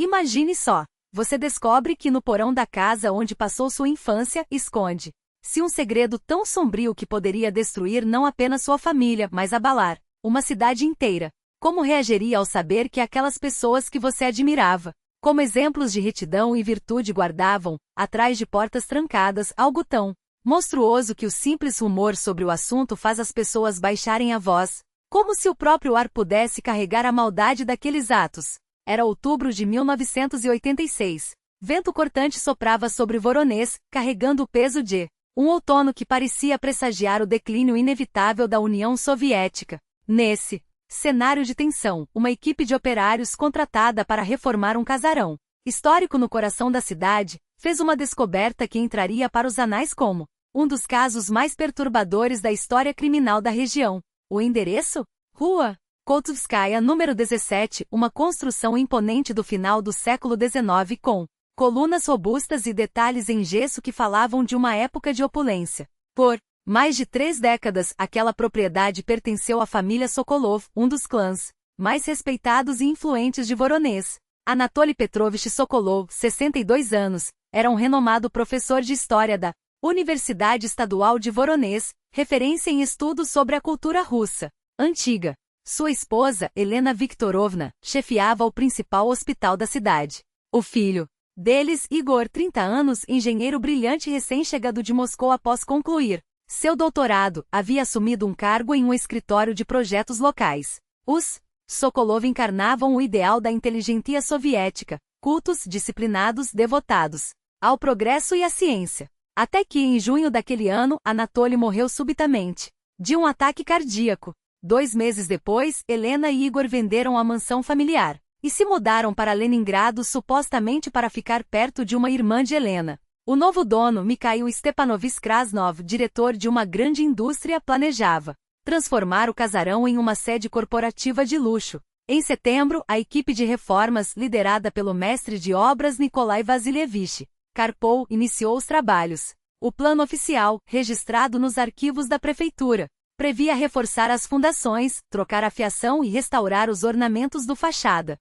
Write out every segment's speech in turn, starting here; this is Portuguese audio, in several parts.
Imagine só. Você descobre que no porão da casa onde passou sua infância, esconde-se um segredo tão sombrio que poderia destruir não apenas sua família, mas abalar uma cidade inteira. Como reagiria ao saber que aquelas pessoas que você admirava, como exemplos de retidão e virtude, guardavam, atrás de portas trancadas, algo tão monstruoso que o simples rumor sobre o assunto faz as pessoas baixarem a voz, como se o próprio ar pudesse carregar a maldade daqueles atos? Era outubro de 1986. Vento cortante soprava sobre Voronezh, carregando o peso de um outono que parecia pressagiar o declínio inevitável da União Soviética. Nesse cenário de tensão, uma equipe de operários contratada para reformar um casarão histórico no coração da cidade, fez uma descoberta que entraria para os anais como um dos casos mais perturbadores da história criminal da região. O endereço? Rua Koltovskaya, número 17, uma construção imponente do final do século XIX com colunas robustas e detalhes em gesso que falavam de uma época de opulência. Por mais de 3 décadas, aquela propriedade pertenceu à família Sokolov, um dos clãs mais respeitados e influentes de Voronezh. Anatoly Petrovich Sokolov, 62 anos, era um renomado professor de história da Universidade Estadual de Voronezh, referência em estudos sobre a cultura russa antiga. Sua esposa, Helena Viktorovna, chefiava o principal hospital da cidade. O filho deles, Igor, 30 anos, engenheiro brilhante recém-chegado de Moscou após concluir seu doutorado, havia assumido um cargo em um escritório de projetos locais. Os Sokolov encarnavam o ideal da inteligentsia soviética, cultos, disciplinados, devotados ao progresso e à ciência. Até que, em junho daquele ano, Anatoly morreu subitamente de um ataque cardíaco. 2 meses depois, Helena e Igor venderam a mansão familiar e se mudaram para Leningrado supostamente para ficar perto de uma irmã de Helena. O novo dono, Mikhail Stepanovich Krasnov, diretor de uma grande indústria, planejava transformar o casarão em uma sede corporativa de luxo. Em setembro, a equipe de reformas, liderada pelo mestre de obras Nikolai Vasilievich Karpov, iniciou os trabalhos. O plano oficial, registrado nos arquivos da prefeitura, previa reforçar as fundações, trocar a fiação e restaurar os ornamentos do fachada.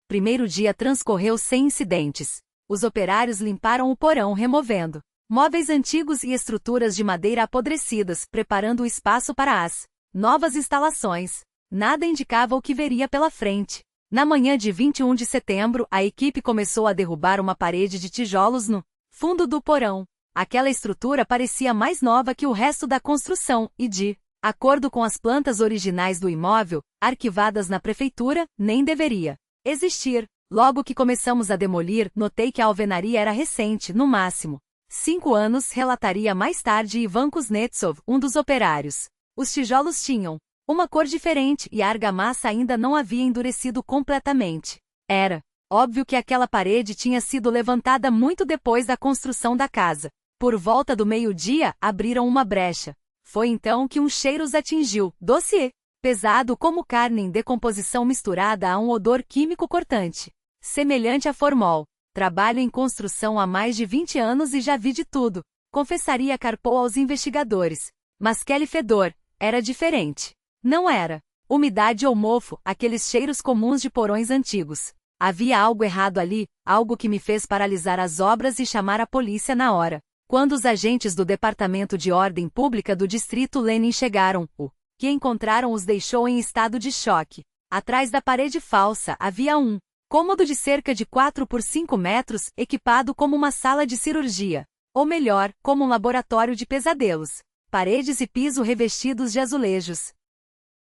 Primeiro dia transcorreu sem incidentes. Os operários limparam o porão removendo móveis antigos e estruturas de madeira apodrecidas, preparando o espaço para as novas instalações. Nada indicava o que veria pela frente. Na manhã de 21 de setembro, a equipe começou a derrubar uma parede de tijolos no fundo do porão. Aquela estrutura parecia mais nova que o resto da construção e, de acordo com as plantas originais do imóvel, arquivadas na prefeitura, nem deveria existir. Logo que começamos a demolir, notei que a alvenaria era recente, no máximo 5 anos, relataria mais tarde Ivan Kuznetsov, um dos operários. Os tijolos tinham uma cor diferente e a argamassa ainda não havia endurecido completamente. Era óbvio que aquela parede tinha sido levantada muito depois da construção da casa. Por volta do meio-dia, abriram uma brecha. Foi então que um cheiro os atingiu, doce, pesado como carne em decomposição misturada a um odor químico cortante, semelhante a formol. Trabalho em construção há mais de 20 anos e já vi de tudo, confessaria Karpov aos investigadores. Mas aquele fedor era diferente. Não era umidade ou mofo, aqueles cheiros comuns de porões antigos. Havia algo errado ali, algo que me fez paralisar as obras e chamar a polícia na hora. Quando os agentes do Departamento de Ordem Pública do Distrito Lenin chegaram, o que encontraram os deixou em estado de choque. Atrás da parede falsa havia um cômodo de cerca de 4 por 5 metros, equipado como uma sala de cirurgia. Ou melhor, como um laboratório de pesadelos. Paredes e piso revestidos de azulejos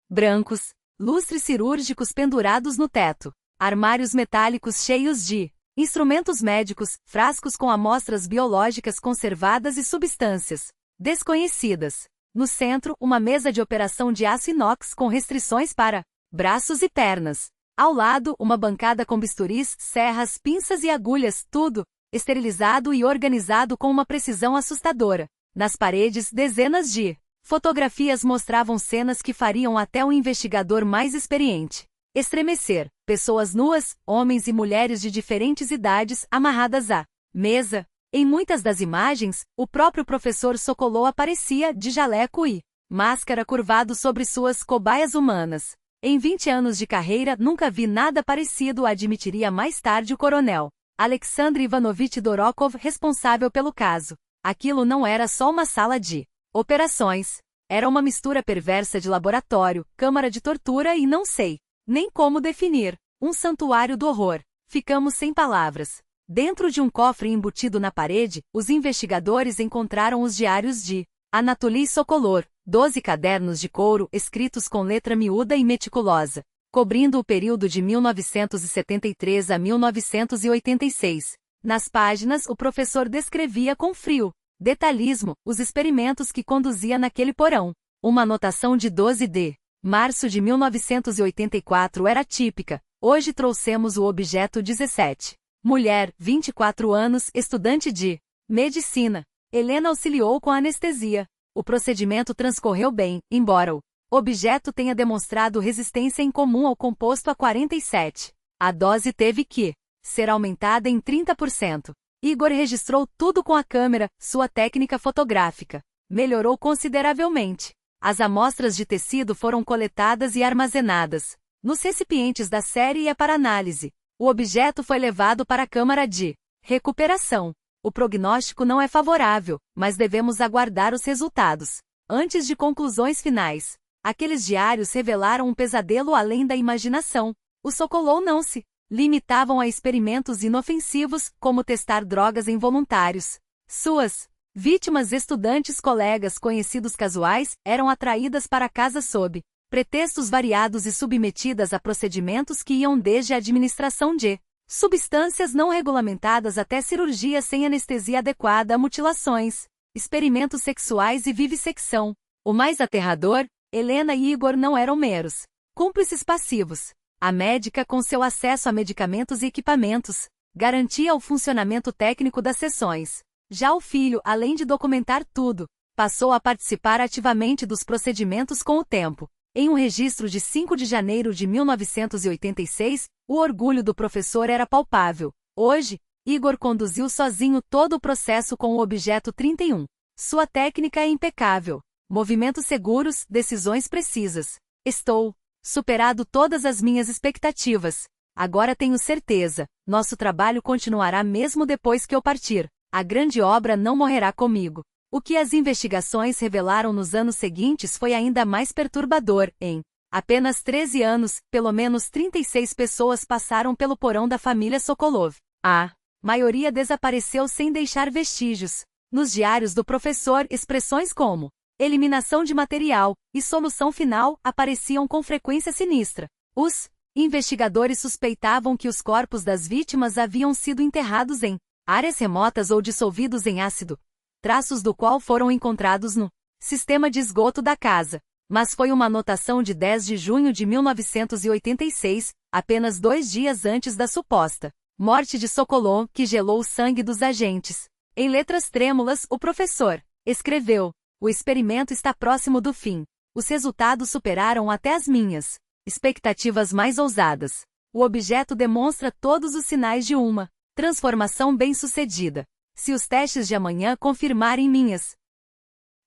brancos, lustres cirúrgicos pendurados no teto, armários metálicos cheios de instrumentos médicos, frascos com amostras biológicas conservadas e substâncias desconhecidas. No centro, uma mesa de operação de aço inox com restrições para braços e pernas. Ao lado, uma bancada com bisturis, serras, pinças e agulhas, tudo esterilizado e organizado com uma precisão assustadora. Nas paredes, dezenas de fotografias mostravam cenas que fariam até um investigador mais experiente estremecer. Pessoas nuas, homens e mulheres de diferentes idades, amarradas à mesa. Em muitas das imagens, o próprio professor Sokolov aparecia, de jaleco e máscara curvado sobre suas cobaias humanas. Em 20 anos de carreira nunca vi nada parecido, admitiria mais tarde o coronel Alexandre Ivanovich Dorokov, responsável pelo caso. Aquilo não era só uma sala de operações. Era uma mistura perversa de laboratório, câmara de tortura e não sei nem como definir. Um santuário do horror. Ficamos sem palavras. Dentro de um cofre embutido na parede, os investigadores encontraram os diários de Anatoly Sokolov, 12 cadernos de couro escritos com letra miúda e meticulosa, cobrindo o período de 1973 a 1986. Nas páginas, o professor descrevia com frio detalhismo os experimentos que conduzia naquele porão. Uma anotação de 12 de março de 1984 era típica. Hoje trouxemos o objeto 17. Mulher, 24 anos, estudante de medicina. Helena auxiliou com a anestesia. O procedimento transcorreu bem, embora o objeto tenha demonstrado resistência incomum ao composto A47. A dose teve que ser aumentada em 30%. Igor registrou tudo com a câmera, sua técnica fotográfica melhorou consideravelmente. As amostras de tecido foram coletadas e armazenadas nos recipientes da série e para análise. O objeto foi levado para a câmara de recuperação. O prognóstico não é favorável, mas devemos aguardar os resultados. Antes de conclusões finais, aqueles diários revelaram um pesadelo além da imaginação. O Sokolov não se limitavam a experimentos inofensivos, como testar drogas em voluntários. Suas vítimas, estudantes, colegas, conhecidos casuais, eram atraídas para a casa sob pretextos variados e submetidas a procedimentos que iam desde a administração de substâncias não regulamentadas até cirurgia sem anestesia adequada, mutilações, experimentos sexuais e vivissecção. O mais aterrador, Helena e Igor não eram meros cúmplices passivos. A médica, com seu acesso a medicamentos e equipamentos, garantia o funcionamento técnico das sessões. Já o filho, além de documentar tudo, passou a participar ativamente dos procedimentos com o tempo. Em um registro de 5 de janeiro de 1986, o orgulho do professor era palpável. Hoje, Igor conduziu sozinho todo o processo com o objeto 31. Sua técnica é impecável. Movimentos seguros, decisões precisas. Estou superado todas as minhas expectativas. Agora tenho certeza, nosso trabalho continuará mesmo depois que eu partir. A grande obra não morrerá comigo. O que as investigações revelaram nos anos seguintes foi ainda mais perturbador. Em apenas 13 anos, pelo menos 36 pessoas passaram pelo porão da família Sokolov. A maioria desapareceu sem deixar vestígios. Nos diários do professor, expressões como eliminação de material e solução final apareciam com frequência sinistra. Os investigadores suspeitavam que os corpos das vítimas haviam sido enterrados em áreas remotas ou dissolvidos em ácido, traços do qual foram encontrados no sistema de esgoto da casa. Mas foi uma anotação de 10 de junho de 1986, apenas 2 dias antes da suposta morte de Sokolov, que gelou o sangue dos agentes. Em letras trêmulas, o professor escreveu: o experimento está próximo do fim. Os resultados superaram até as minhas expectativas mais ousadas. O objeto demonstra todos os sinais de uma transformação bem-sucedida. Se os testes de amanhã confirmarem minhas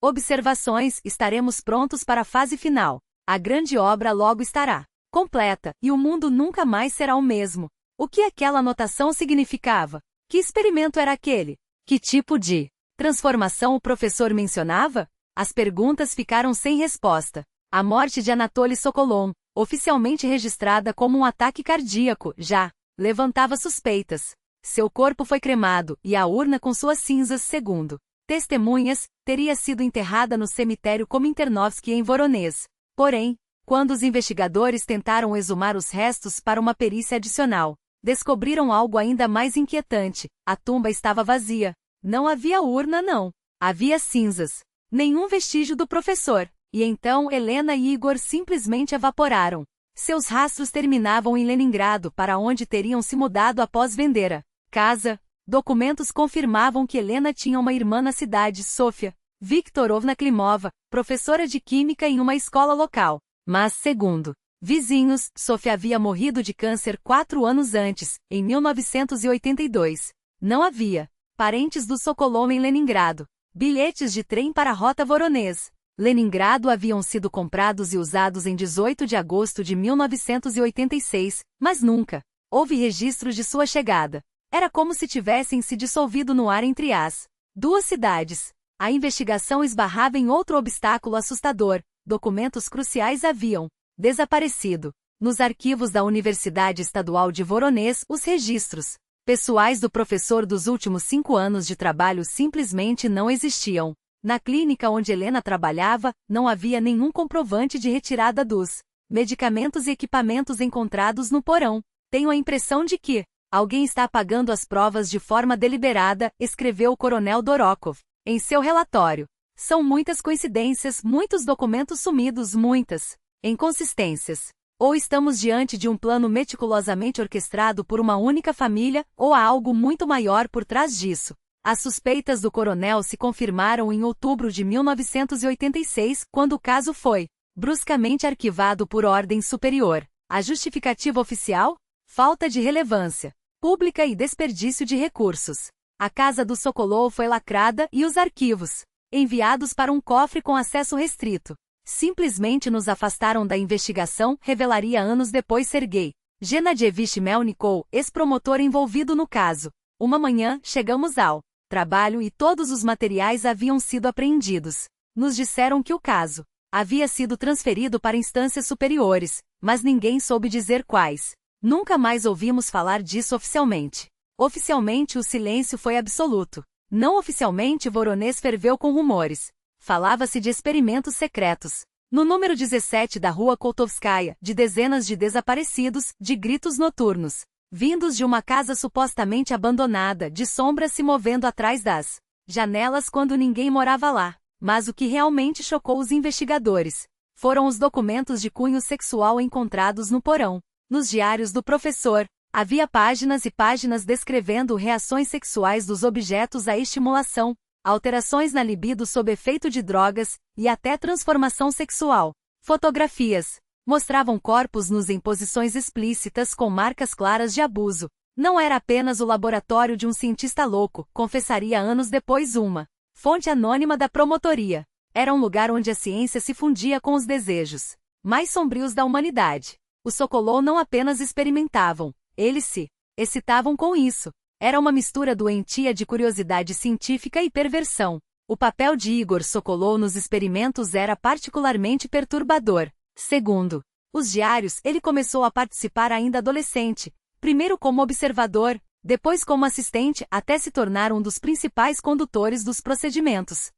observações, estaremos prontos para a fase final. A grande obra logo estará completa, e o mundo nunca mais será o mesmo. O que aquela anotação significava? Que experimento era aquele? Que tipo de transformação o professor mencionava? As perguntas ficaram sem resposta. A morte de Anatoly Sokolov, oficialmente registrada como um ataque cardíaco, já levantava suspeitas. Seu corpo foi cremado, e a urna com suas cinzas, segundo testemunhas, teria sido enterrada no cemitério Kominternovsky em Voronezh. Porém, quando os investigadores tentaram exumar os restos para uma perícia adicional, descobriram algo ainda mais inquietante: a tumba estava vazia. Não havia urna, não. Havia cinzas. Nenhum vestígio do professor. E então Helena e Igor simplesmente evaporaram. Seus rastros terminavam em Leningrado, para onde teriam se mudado após vender a casa. Documentos confirmavam que Helena tinha uma irmã na cidade, Sofia Viktorovna Klimova, professora de química em uma escola local. Mas, segundo vizinhos, Sofia havia morrido de câncer 4 anos antes, em 1982. Não havia parentes do Sokolov em Leningrado. Bilhetes de trem para a rota Voronezh. Leningrado haviam sido comprados e usados em 18 de agosto de 1986, mas nunca houve registros de sua chegada. Era como se tivessem se dissolvido no ar entre as duas cidades. A investigação esbarrava em outro obstáculo assustador: documentos cruciais haviam desaparecido. Nos arquivos da Universidade Estadual de Voronezh, os registros pessoais do professor dos últimos 5 anos de trabalho simplesmente não existiam. Na clínica onde Helena trabalhava, não havia nenhum comprovante de retirada dos medicamentos e equipamentos encontrados no porão. Tenho a impressão de que alguém está apagando as provas de forma deliberada, escreveu o coronel Dorokov em seu relatório. São muitas coincidências, muitos documentos sumidos, muitas inconsistências. Ou estamos diante de um plano meticulosamente orquestrado por uma única família, ou há algo muito maior por trás disso. As suspeitas do coronel se confirmaram em outubro de 1986, quando o caso foi bruscamente arquivado por ordem superior. A justificativa oficial? Falta de relevância pública e desperdício de recursos. A casa do Sokolov foi lacrada e os arquivos enviados para um cofre com acesso restrito. Simplesmente nos afastaram da investigação, revelaria anos depois Sergei Gennadievich Melnikov, ex-promotor envolvido no caso. Uma manhã, chegamos ao trabalho e todos os materiais haviam sido apreendidos. Nos disseram que o caso havia sido transferido para instâncias superiores, mas ninguém soube dizer quais. Nunca mais ouvimos falar disso oficialmente. Oficialmente o silêncio foi absoluto. Não oficialmente Voronezh ferveu com rumores. Falava-se de experimentos secretos. No número 17 da rua Koltovskaya, de dezenas de desaparecidos, de gritos noturnos vindos de uma casa supostamente abandonada, de sombras se movendo atrás das janelas quando ninguém morava lá. Mas o que realmente chocou os investigadores foram os documentos de cunho sexual encontrados no porão. Nos diários do professor, havia páginas e páginas descrevendo reações sexuais dos objetos à estimulação, alterações na libido sob efeito de drogas, e até transformação sexual. Fotografias mostravam corpos nus em posições explícitas com marcas claras de abuso. Não era apenas o laboratório de um cientista louco, confessaria anos depois uma fonte anônima da promotoria. Era um lugar onde a ciência se fundia com os desejos mais sombrios da humanidade. Os Sokolov não apenas experimentavam, eles se excitavam com isso. Era uma mistura doentia de curiosidade científica e perversão. O papel de Igor Sokolov nos experimentos era particularmente perturbador. Segundo os diários, ele começou a participar ainda adolescente, primeiro como observador, depois como assistente, até se tornar um dos principais condutores dos procedimentos.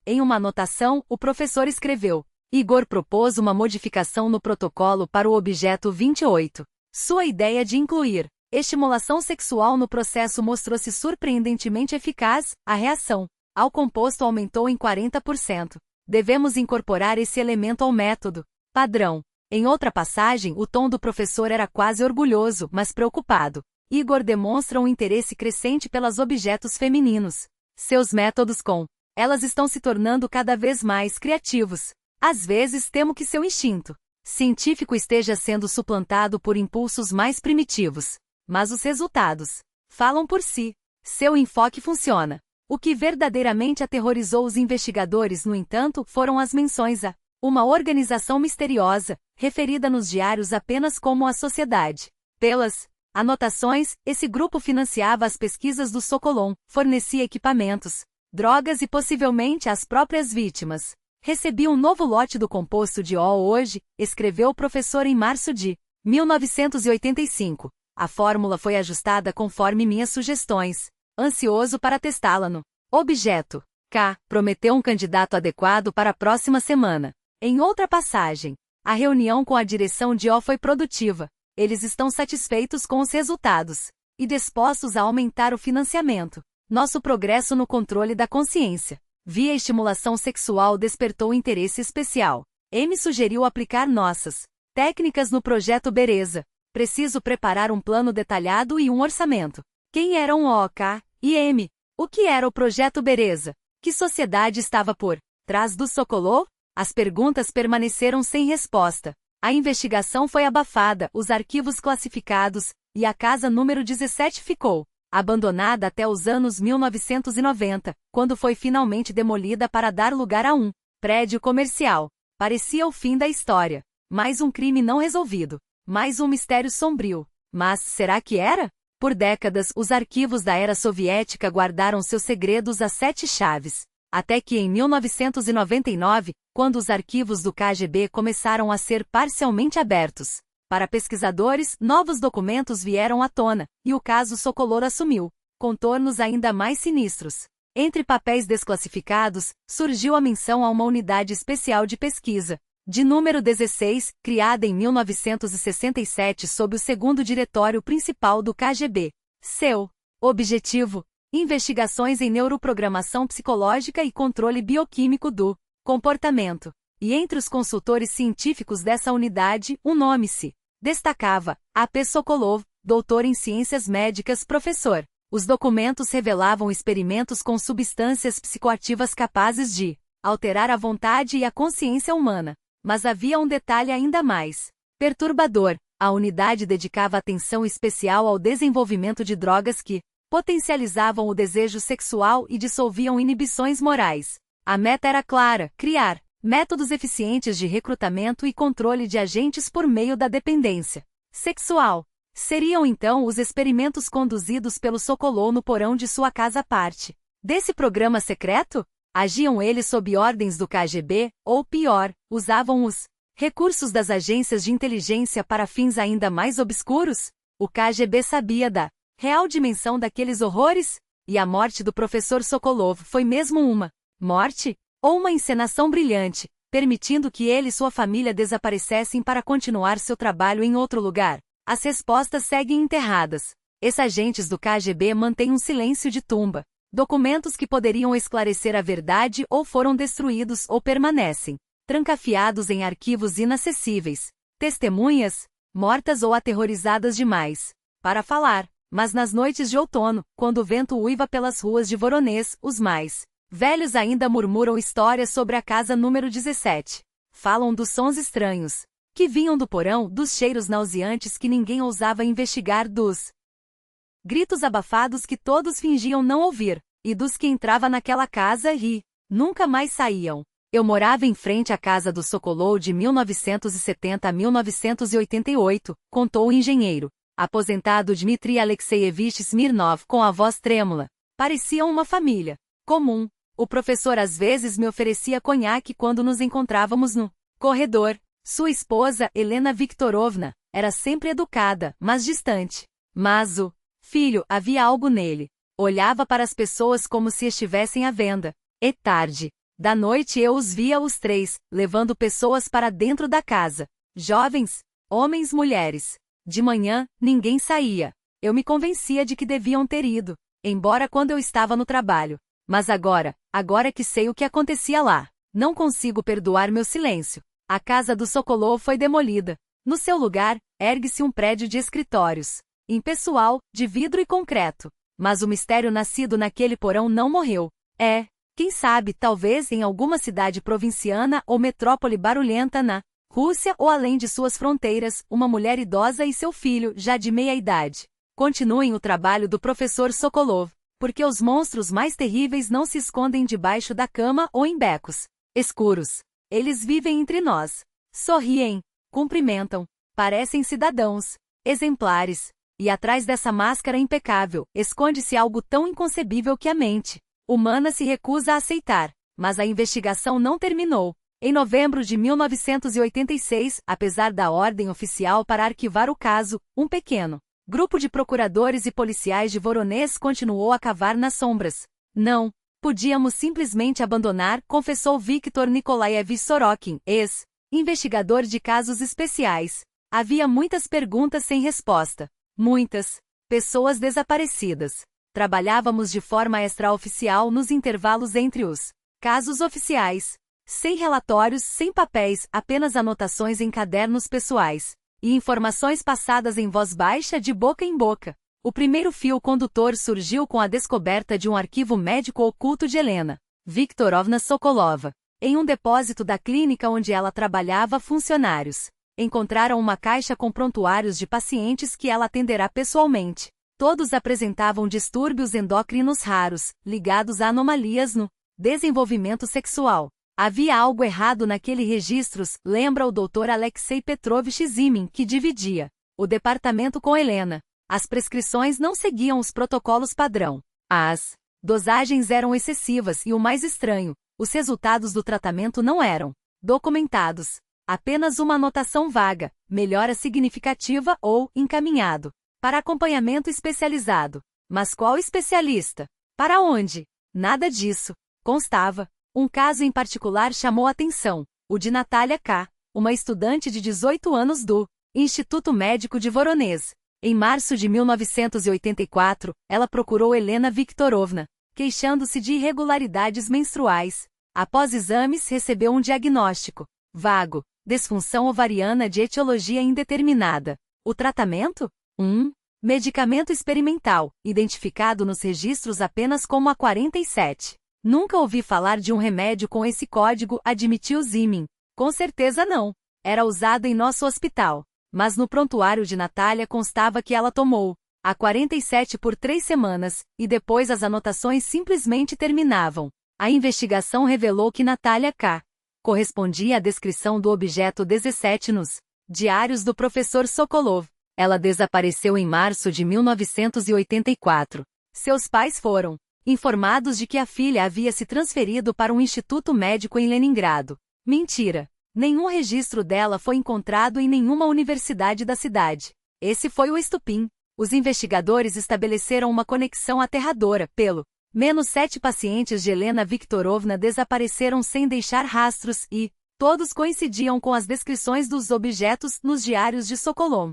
Em uma anotação, o professor escreveu: Igor propôs uma modificação no protocolo para o objeto 28. Sua ideia de incluir estimulação sexual no processo mostrou-se surpreendentemente eficaz. A reação ao composto aumentou em 40%. Devemos incorporar esse elemento ao método padrão. Em outra passagem, o tom do professor era quase orgulhoso, mas preocupado. Igor demonstra um interesse crescente pelos objetos femininos. Seus métodos com elas estão se tornando cada vez mais criativos. Às vezes temo que seu instinto científico esteja sendo suplantado por impulsos mais primitivos. Mas os resultados falam por si. Seu enfoque funciona. O que verdadeiramente aterrorizou os investigadores, no entanto, foram as menções a uma organização misteriosa, referida nos diários apenas como a Sociedade. Pelas anotações, esse grupo financiava as pesquisas do Sokolov, fornecia equipamentos, drogas e possivelmente as próprias vítimas. Recebi um novo lote do composto de O hoje, escreveu o professor em março de 1985. A fórmula foi ajustada conforme minhas sugestões. Ansioso para testá-la no objeto. K. Prometeu um candidato adequado para a próxima semana. Em outra passagem, a reunião com a direção de O foi produtiva. Eles estão satisfeitos com os resultados e dispostos a aumentar o financiamento. Nosso progresso no controle da consciência via estimulação sexual despertou interesse especial. M sugeriu aplicar nossas técnicas no projeto Bereza. Preciso preparar um plano detalhado e um orçamento. Quem eram O, K e M? O que era o projeto Bereza? Que sociedade estava por trás do Sokolov? As perguntas permaneceram sem resposta. A investigação foi abafada, os arquivos classificados, e a casa número 17 ficou abandonada até os anos 1990, quando foi finalmente demolida para dar lugar a um Prédio comercial. Parecia o fim da história. Mais um crime não resolvido. Mais um mistério sombrio. Mas será que era? Por décadas, os arquivos da era soviética guardaram seus segredos a 7 chaves. Até que em 1999, quando os arquivos do KGB começaram a ser parcialmente abertos. Para pesquisadores, novos documentos vieram à tona, e o caso Sokolov assumiu contornos ainda mais sinistros. Entre papéis desclassificados, surgiu a menção a uma unidade especial de pesquisa, de número 16, criada em 1967 sob o segundo diretório principal do KGB. Seu objetivo: investigações em neuroprogramação psicológica e controle bioquímico do comportamento. E entre os consultores científicos dessa unidade, um nome se destacava: A.P. Sokolov, doutor em ciências médicas, professor. Os documentos revelavam experimentos com substâncias psicoativas capazes de alterar a vontade e a consciência humana. Mas havia um detalhe ainda mais perturbador: a unidade dedicava atenção especial ao desenvolvimento de drogas que potencializavam o desejo sexual e dissolviam inibições morais. A meta era clara: criar métodos eficientes de recrutamento e controle de agentes por meio da dependência sexual. Seriam então os experimentos conduzidos pelo Sokolov no porão de sua casa parte desse programa secreto? Agiam eles sob ordens do KGB, ou pior, usavam os recursos das agências de inteligência para fins ainda mais obscuros? O KGB sabia da real dimensão daqueles horrores? E a morte do professor Sokolov foi mesmo uma morte? Ou uma encenação brilhante, permitindo que ele e sua família desaparecessem para continuar seu trabalho em outro lugar? As respostas seguem enterradas. Ex-agentes do KGB mantêm um silêncio de tumba. Documentos que poderiam esclarecer a verdade ou foram destruídos ou permanecem trancafiados em arquivos inacessíveis. Testemunhas, mortas ou aterrorizadas demais para falar. Mas nas noites de outono, quando o vento uiva pelas ruas de Voronezh, os mais velhos ainda murmuram histórias sobre a casa número 17. Falam dos sons estranhos que vinham do porão, dos cheiros nauseantes que ninguém ousava investigar, dos gritos abafados que todos fingiam não ouvir, e dos que entrava naquela casa e nunca mais saíam. Eu morava em frente à casa do Sokolov de 1970 a 1988, contou o engenheiro aposentado Dmitry Alexeyevich Smirnov com a voz trêmula. Pareciam uma família comum. O professor às vezes me oferecia conhaque quando nos encontrávamos no corredor. Sua esposa, Helena Viktorovna, era sempre educada, mas distante. Mas o filho, havia algo nele. Olhava para as pessoas como se estivessem à venda. E tarde da noite eu os via os três, levando pessoas para dentro da casa. Jovens, homens, mulheres. De manhã, ninguém saía. Eu me convencia de que deviam ter ido, embora quando eu estava no trabalho. Mas agora que sei o que acontecia lá, não consigo perdoar meu silêncio. A casa do Sokolov foi demolida. No seu lugar, ergue-se um prédio de escritórios, impessoal, de vidro e concreto. Mas o mistério nascido naquele porão não morreu. Quem sabe, talvez em alguma cidade provinciana ou metrópole barulhenta na Rússia ou além de suas fronteiras, uma mulher idosa e seu filho, já de meia idade, continuem o trabalho do professor Sokolov, porque os monstros mais terríveis não se escondem debaixo da cama ou em becos escuros. Eles vivem entre nós. Sorriem, cumprimentam, parecem cidadãos exemplares. E atrás dessa máscara impecável, esconde-se algo tão inconcebível que a mente humana se recusa a aceitar. Mas a investigação não terminou. Em novembro de 1986, apesar da ordem oficial para arquivar o caso, um pequeno grupo de procuradores e policiais de Voronezh continuou a cavar nas sombras. Não podíamos simplesmente abandonar, confessou Viktor Nikolaevich Sorokin, ex-investigador de casos especiais. Havia muitas perguntas sem resposta. Muitas pessoas desaparecidas. Trabalhávamos de forma extraoficial nos intervalos entre os casos oficiais. Sem relatórios, sem papéis, apenas anotações em cadernos pessoais. E informações passadas em voz baixa de boca em boca. O primeiro fio condutor surgiu com a descoberta de um arquivo médico oculto de Helena Viktorovna Sokolova. Em um depósito da clínica onde ela trabalhava, funcionários encontraram uma caixa com prontuários de pacientes que ela atenderá pessoalmente. Todos apresentavam distúrbios endócrinos raros, ligados a anomalias no desenvolvimento sexual. Havia algo errado naquele registros, lembra o Dr. Alexei Petrovich Zimin, que dividia o departamento com Helena. As prescrições não seguiam os protocolos padrão. As dosagens eram excessivas e o mais estranho, os resultados do tratamento não eram documentados. Apenas uma anotação vaga, melhora significativa ou encaminhado para acompanhamento especializado. Mas qual especialista? Para onde? Nada disso constava. Um caso em particular chamou a atenção, o de Natália K., uma estudante de 18 anos do Instituto Médico de Voronezh. Em março de 1984, ela procurou Helena Viktorovna, queixando-se de irregularidades menstruais. Após exames, recebeu um diagnóstico vago, disfunção ovariana de etiologia indeterminada. O tratamento? Medicamento experimental, identificado nos registros apenas como A47. Nunca ouvi falar de um remédio com esse código, admitiu Zimin. Com certeza não. Era usado em nosso hospital. Mas no prontuário de Natália constava que ela tomou A47 por 3 semanas, e depois as anotações simplesmente terminavam. A investigação revelou que Natália K. correspondia à descrição do objeto 17 nos diários do professor Sokolov. Ela desapareceu em março de 1984. Seus pais foram informados de que a filha havia se transferido para um instituto médico em Leningrado. Mentira! Nenhum registro dela foi encontrado em nenhuma universidade da cidade. Esse foi o estupim. Os investigadores estabeleceram uma conexão aterradora. Pelo menos 7 pacientes de Helena Viktorovna desapareceram sem deixar rastros e todos coincidiam com as descrições dos objetos nos diários de Sokolov.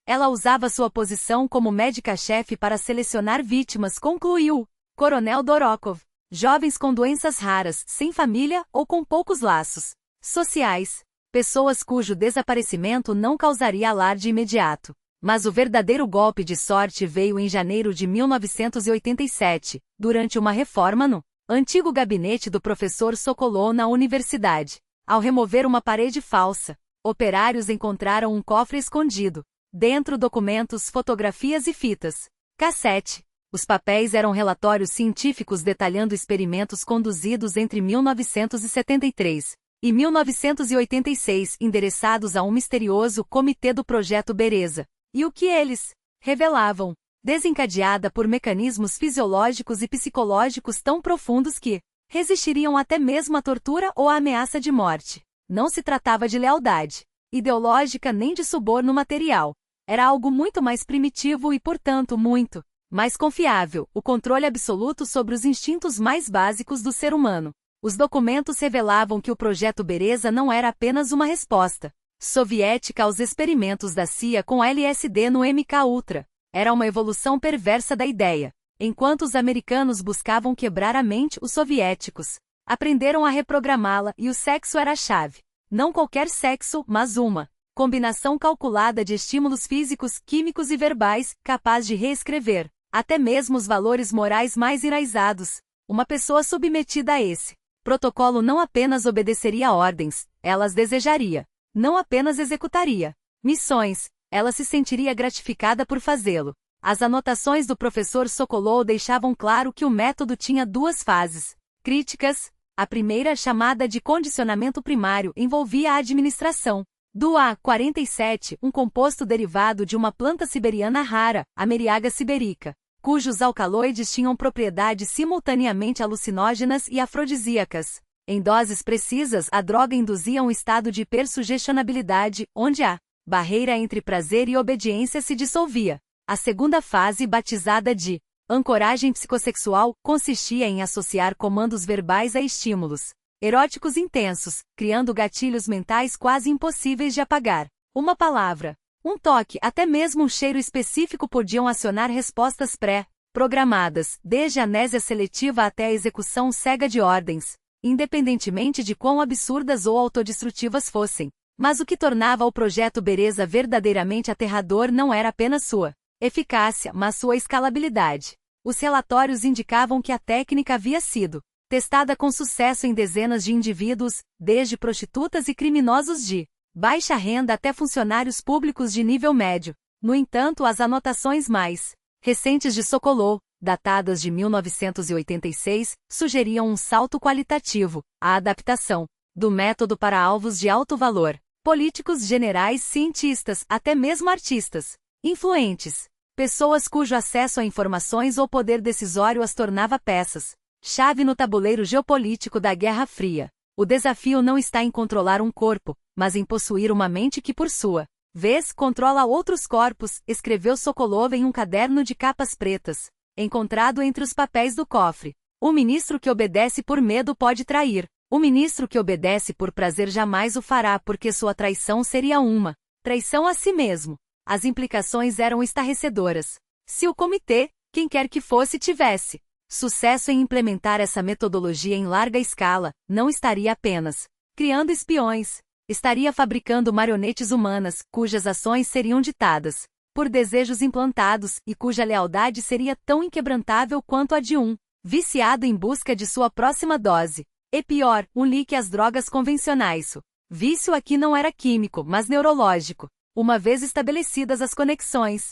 Ela usava sua posição como médica-chefe para selecionar vítimas, concluiu Coronel Dorokov. Jovens com doenças raras, sem família ou com poucos laços sociais. Pessoas cujo desaparecimento não causaria alarde imediato. Mas o verdadeiro golpe de sorte veio em janeiro de 1987, durante uma reforma no antigo gabinete do professor Sokolov na universidade. Ao remover uma parede falsa, operários encontraram um cofre escondido. Dentro, documentos, fotografias e fitas cassete. Os papéis eram relatórios científicos detalhando experimentos conduzidos entre 1973 e 1986, endereçados a um misterioso Comitê do Projeto Bereza. E o que eles revelavam? Desencadeada por mecanismos fisiológicos e psicológicos tão profundos que resistiriam até mesmo à tortura ou à ameaça de morte. Não se tratava de lealdade ideológica nem de suborno material. Era algo muito mais primitivo e, portanto, muito mais confiável, o controle absoluto sobre os instintos mais básicos do ser humano. Os documentos revelavam que o Projeto Bereza não era apenas uma resposta soviética aos experimentos da CIA com LSD no MK-Ultra. Era uma evolução perversa da ideia. Enquanto os americanos buscavam quebrar a mente, os soviéticos aprenderam a reprogramá-la e o sexo era a chave. Não qualquer sexo, mas uma combinação calculada de estímulos físicos, químicos e verbais, capaz de reescrever até mesmo os valores morais mais enraizados. Uma pessoa submetida a esse protocolo não apenas obedeceria a ordens, ela as desejaria. Não apenas executaria missões, ela se sentiria gratificada por fazê-lo. As anotações do professor Sokolov deixavam claro que o método tinha 2 fases críticas. A primeira, chamada de condicionamento primário, envolvia a administração do A47, um composto derivado de uma planta siberiana rara, a Meriaga siberica, cujos alcaloides tinham propriedades simultaneamente alucinógenas e afrodisíacas. Em doses precisas, a droga induzia um estado de hipersugestionabilidade, onde a barreira entre prazer e obediência se dissolvia. A segunda fase, batizada de ancoragem psicossexual, consistia em associar comandos verbais a estímulos eróticos intensos, criando gatilhos mentais quase impossíveis de apagar. Uma palavra, um toque, até mesmo um cheiro específico podiam acionar respostas pré-programadas, desde a amnésia seletiva até a execução cega de ordens, independentemente de quão absurdas ou autodestrutivas fossem. Mas o que tornava o Projeto Bereza verdadeiramente aterrador não era apenas sua eficácia, mas sua escalabilidade. Os relatórios indicavam que a técnica havia sido testada com sucesso em dezenas de indivíduos, desde prostitutas e criminosos de baixa renda até funcionários públicos de nível médio. No entanto, as anotações mais recentes de Sokolov datadas de 1986, sugeriam um salto qualitativo, a adaptação do método para alvos de alto valor, políticos, generais, cientistas, até mesmo artistas, influentes, pessoas cujo acesso a informações ou poder decisório as tornava peças-chave no tabuleiro geopolítico da Guerra Fria. O desafio não está em controlar um corpo, mas em possuir uma mente que por sua vez controla outros corpos, escreveu Sokolov em um caderno de capas pretas, encontrado entre os papéis do cofre. O ministro que obedece por medo pode trair. O ministro que obedece por prazer jamais o fará porque sua traição seria uma traição a si mesmo. As implicações eram estarrecedoras. Se o comitê, quem quer que fosse, tivesse sucesso em implementar essa metodologia em larga escala, não estaria apenas criando espiões, estaria fabricando marionetes humanas, cujas ações seriam ditadas por desejos implantados e cuja lealdade seria tão inquebrantável quanto a de um viciado em busca de sua próxima dose. E pior, um like às drogas convencionais. O vício aqui não era químico, mas neurológico. Uma vez estabelecidas as conexões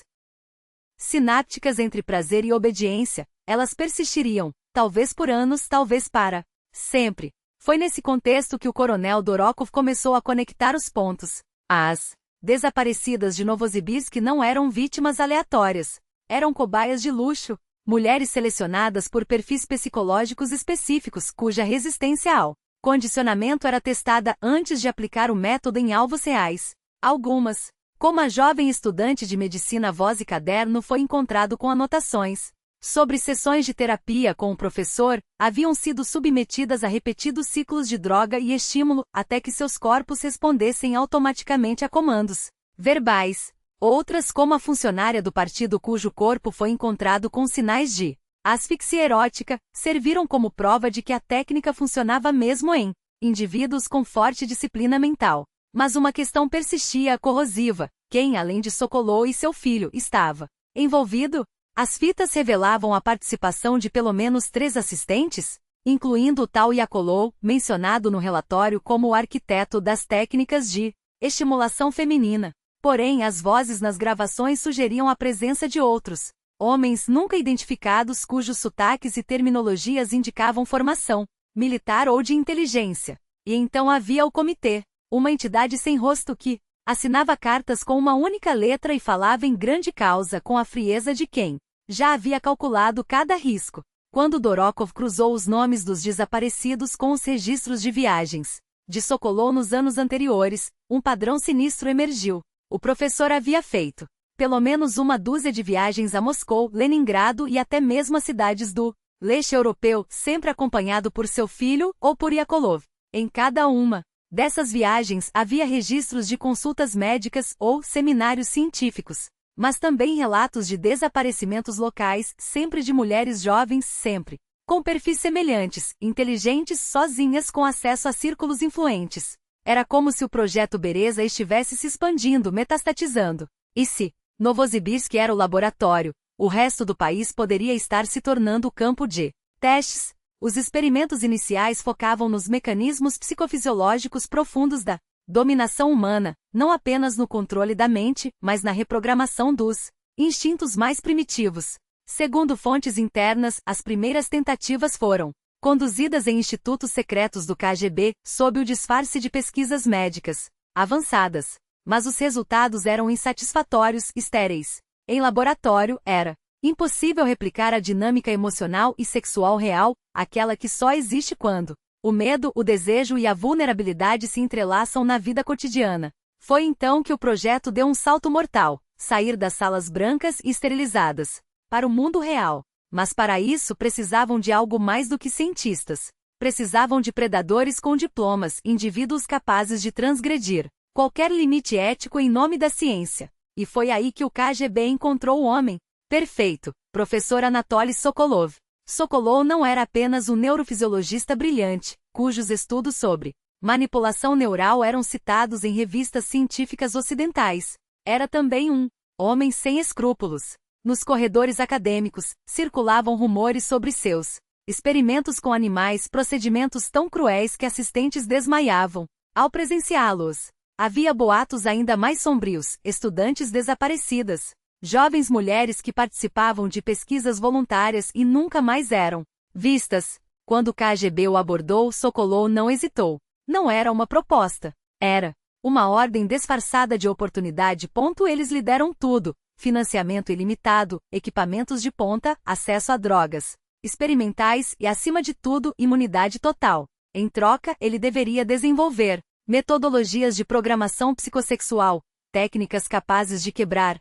sinápticas entre prazer e obediência, elas persistiriam, talvez por anos, talvez para sempre. Foi nesse contexto que o coronel Dorokov começou a conectar os pontos. As desaparecidas de Novosibirsk não eram vítimas aleatórias. Eram cobaias de luxo, mulheres selecionadas por perfis psicológicos específicos cuja resistência ao condicionamento era testada antes de aplicar o método em alvos reais. Algumas, como a jovem estudante de medicina Voz e Caderno, foi encontrado com anotações sobre sessões de terapia com o professor, haviam sido submetidas a repetidos ciclos de droga e estímulo até que seus corpos respondessem automaticamente a comandos verbais. Outras, como a funcionária do partido cujo corpo foi encontrado com sinais de asfixia erótica, serviram como prova de que a técnica funcionava mesmo em indivíduos com forte disciplina mental. Mas uma questão persistia corrosiva: quem, além de Sokolov e seu filho, estava envolvido? As fitas revelavam a participação de pelo menos 3 assistentes, incluindo o tal Yakolov, mencionado no relatório como o arquiteto das técnicas de estimulação feminina. Porém, as vozes nas gravações sugeriam a presença de outros homens nunca identificados cujos sotaques e terminologias indicavam formação militar ou de inteligência. E então havia o comitê, uma entidade sem rosto que assinava cartas com uma única letra e falava em grande causa com a frieza de quem já havia calculado cada risco. Quando Dorokov cruzou os nomes dos desaparecidos com os registros de viagens de Sokolov nos anos anteriores, um padrão sinistro emergiu. O professor havia feito pelo menos uma dúzia de viagens a Moscou, Leningrado e até mesmo as cidades do leste europeu, sempre acompanhado por seu filho ou por Yakolov. Em cada uma dessas viagens havia registros de consultas médicas ou seminários científicos, mas também relatos de desaparecimentos locais, sempre de mulheres jovens, sempre com perfis semelhantes, inteligentes, sozinhas com acesso a círculos influentes. Era como se o projeto Bereza estivesse se expandindo, metastatizando. E se Novosibirsk era o laboratório, o resto do país poderia estar se tornando o campo de testes. Os experimentos iniciais focavam nos mecanismos psicofisiológicos profundos da dominação humana, não apenas no controle da mente, mas na reprogramação dos instintos mais primitivos. Segundo fontes internas, as primeiras tentativas foram conduzidas em institutos secretos do KGB, sob o disfarce de pesquisas médicas avançadas. Mas os resultados eram insatisfatórios, estéreis. Em laboratório, era impossível replicar a dinâmica emocional e sexual real, aquela que só existe quando o medo, o desejo e a vulnerabilidade se entrelaçam na vida cotidiana. Foi então que o projeto deu um salto mortal: sair das salas brancas e esterilizadas para o mundo real. Mas para isso precisavam de algo mais do que cientistas. Precisavam de predadores com diplomas, indivíduos capazes de transgredir qualquer limite ético em nome da ciência. E foi aí que o KGB encontrou o homem perfeito, professor Anatoly Sokolov. Sokolov não era apenas um neurofisiologista brilhante, cujos estudos sobre manipulação neural eram citados em revistas científicas ocidentais. Era também um homem sem escrúpulos. Nos corredores acadêmicos, circulavam rumores sobre seus experimentos com animais, procedimentos tão cruéis que assistentes desmaiavam ao presenciá-los. Havia boatos ainda mais sombrios: estudantes desaparecidas, Jovens mulheres que participavam de pesquisas voluntárias e nunca mais eram vistas. Quando o KGB o abordou, Sokolov não hesitou. Não era uma proposta. Era uma ordem disfarçada de oportunidade. Eles lhe deram tudo: financiamento ilimitado, equipamentos de ponta, acesso a drogas experimentais e, acima de tudo, imunidade total. Em troca, ele deveria desenvolver metodologias de programação psicossexual, técnicas capazes de quebrar,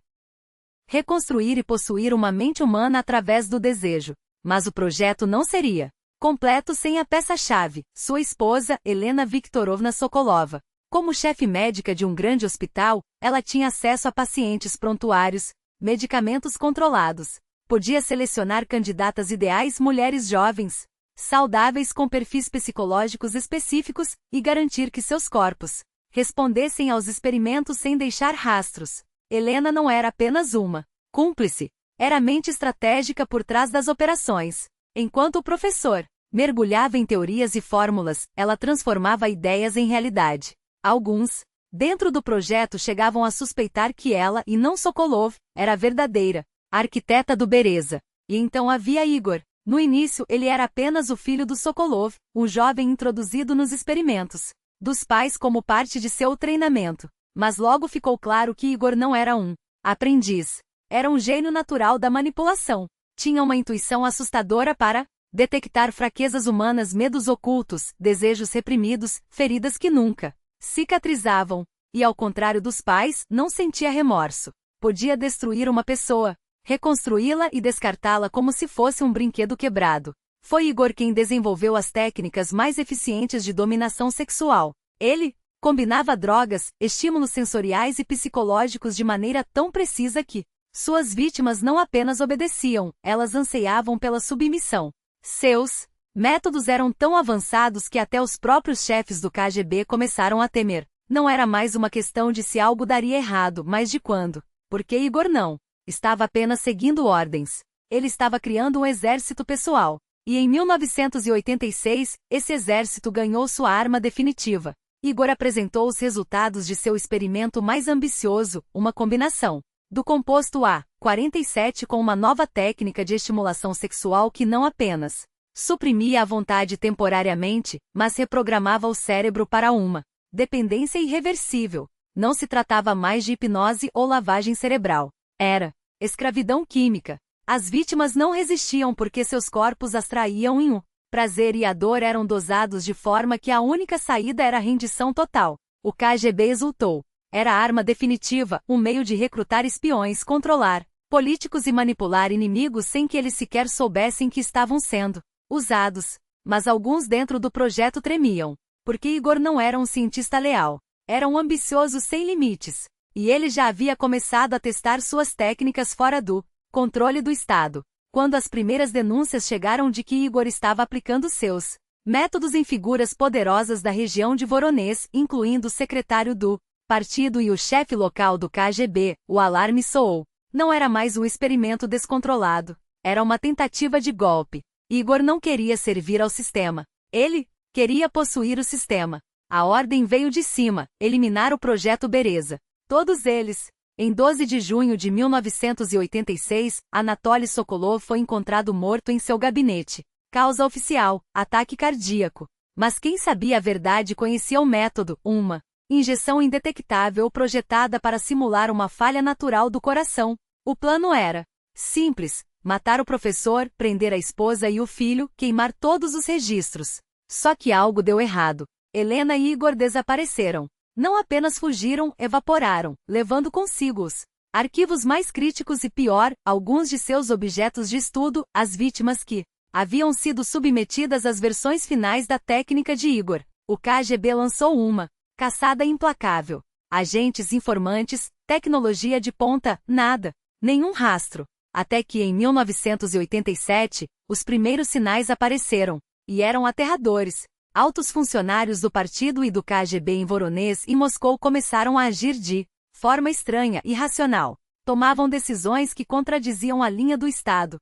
reconstruir e possuir uma mente humana através do desejo. Mas o projeto não seria completo sem a peça-chave, sua esposa, Helena Viktorovna Sokolova. Como chefe médica de um grande hospital, ela tinha acesso a pacientes prontuários, medicamentos controlados. Podia selecionar candidatas ideais, mulheres jovens, saudáveis com perfis psicológicos específicos, e garantir que seus corpos respondessem aos experimentos sem deixar rastros. Helena não era apenas uma cúmplice, era a mente estratégica por trás das operações. Enquanto o professor mergulhava em teorias e fórmulas, ela transformava ideias em realidade. Alguns, dentro do projeto, chegavam a suspeitar que ela, e não Sokolov, era a verdadeira arquiteta do Bereza. E então havia Igor. No início, ele era apenas o filho do Sokolov, um jovem introduzido nos experimentos dos pais como parte de seu treinamento. Mas logo ficou claro que Igor não era um aprendiz. Era um gênio natural da manipulação. Tinha uma intuição assustadora para detectar fraquezas humanas, medos ocultos, desejos reprimidos, feridas que nunca cicatrizavam. E, ao contrário dos pais, não sentia remorso. Podia destruir uma pessoa, reconstruí-la e descartá-la como se fosse um brinquedo quebrado. Foi Igor quem desenvolveu as técnicas mais eficientes de dominação sexual. Ele combinava drogas, estímulos sensoriais e psicológicos de maneira tão precisa que suas vítimas não apenas obedeciam, elas anseiavam pela submissão. Seus métodos eram tão avançados que até os próprios chefes do KGB começaram a temer. Não era mais uma questão de se algo daria errado, mas de quando. Porque Igor não estava apenas seguindo ordens. Ele estava criando um exército pessoal. E em 1986, esse exército ganhou sua arma definitiva. Igor apresentou os resultados de seu experimento mais ambicioso, uma combinação do composto A47 com uma nova técnica de estimulação sexual que não apenas suprimia a vontade temporariamente, mas reprogramava o cérebro para uma dependência irreversível. Não se tratava mais de hipnose ou lavagem cerebral. Era escravidão química. As vítimas não resistiam porque seus corpos as traíam em um prazer, e a dor eram dosados de forma que a única saída era a rendição total. O KGB exultou. Era a arma definitiva, um meio de recrutar espiões, controlar políticos e manipular inimigos sem que eles sequer soubessem que estavam sendo usados. Mas alguns dentro do projeto tremiam. Porque Igor não era um cientista leal. Era um ambicioso sem limites. E ele já havia começado a testar suas técnicas fora do controle do Estado. Quando as primeiras denúncias chegaram de que Igor estava aplicando seus métodos em figuras poderosas da região de Voronezh, incluindo o secretário do partido e o chefe local do KGB, o alarme soou. Não era mais um experimento descontrolado. Era uma tentativa de golpe. Igor não queria servir ao sistema. Ele queria possuir o sistema. A ordem veio de cima: eliminar o projeto Bereza. Todos eles. Em 12 de junho de 1986, Anatoly Sokolov foi encontrado morto em seu gabinete. Causa oficial: ataque cardíaco. Mas quem sabia a verdade conhecia o método: uma injeção indetectável projetada para simular uma falha natural do coração. O plano era simples: matar o professor, prender a esposa e o filho, queimar todos os registros. Só que algo deu errado. Helena e Igor desapareceram. Não apenas fugiram, evaporaram, levando consigo os arquivos mais críticos e, pior, alguns de seus objetos de estudo, as vítimas que haviam sido submetidas às versões finais da técnica de Igor. O KGB lançou uma caçada implacável. Agentes, informantes, tecnologia de ponta, nada, nenhum rastro. Até que em 1987, os primeiros sinais apareceram. E eram aterradores. Altos funcionários do partido e do KGB em Voronezh e Moscou começaram a agir de forma estranha e irracional. Tomavam decisões que contradiziam a linha do Estado.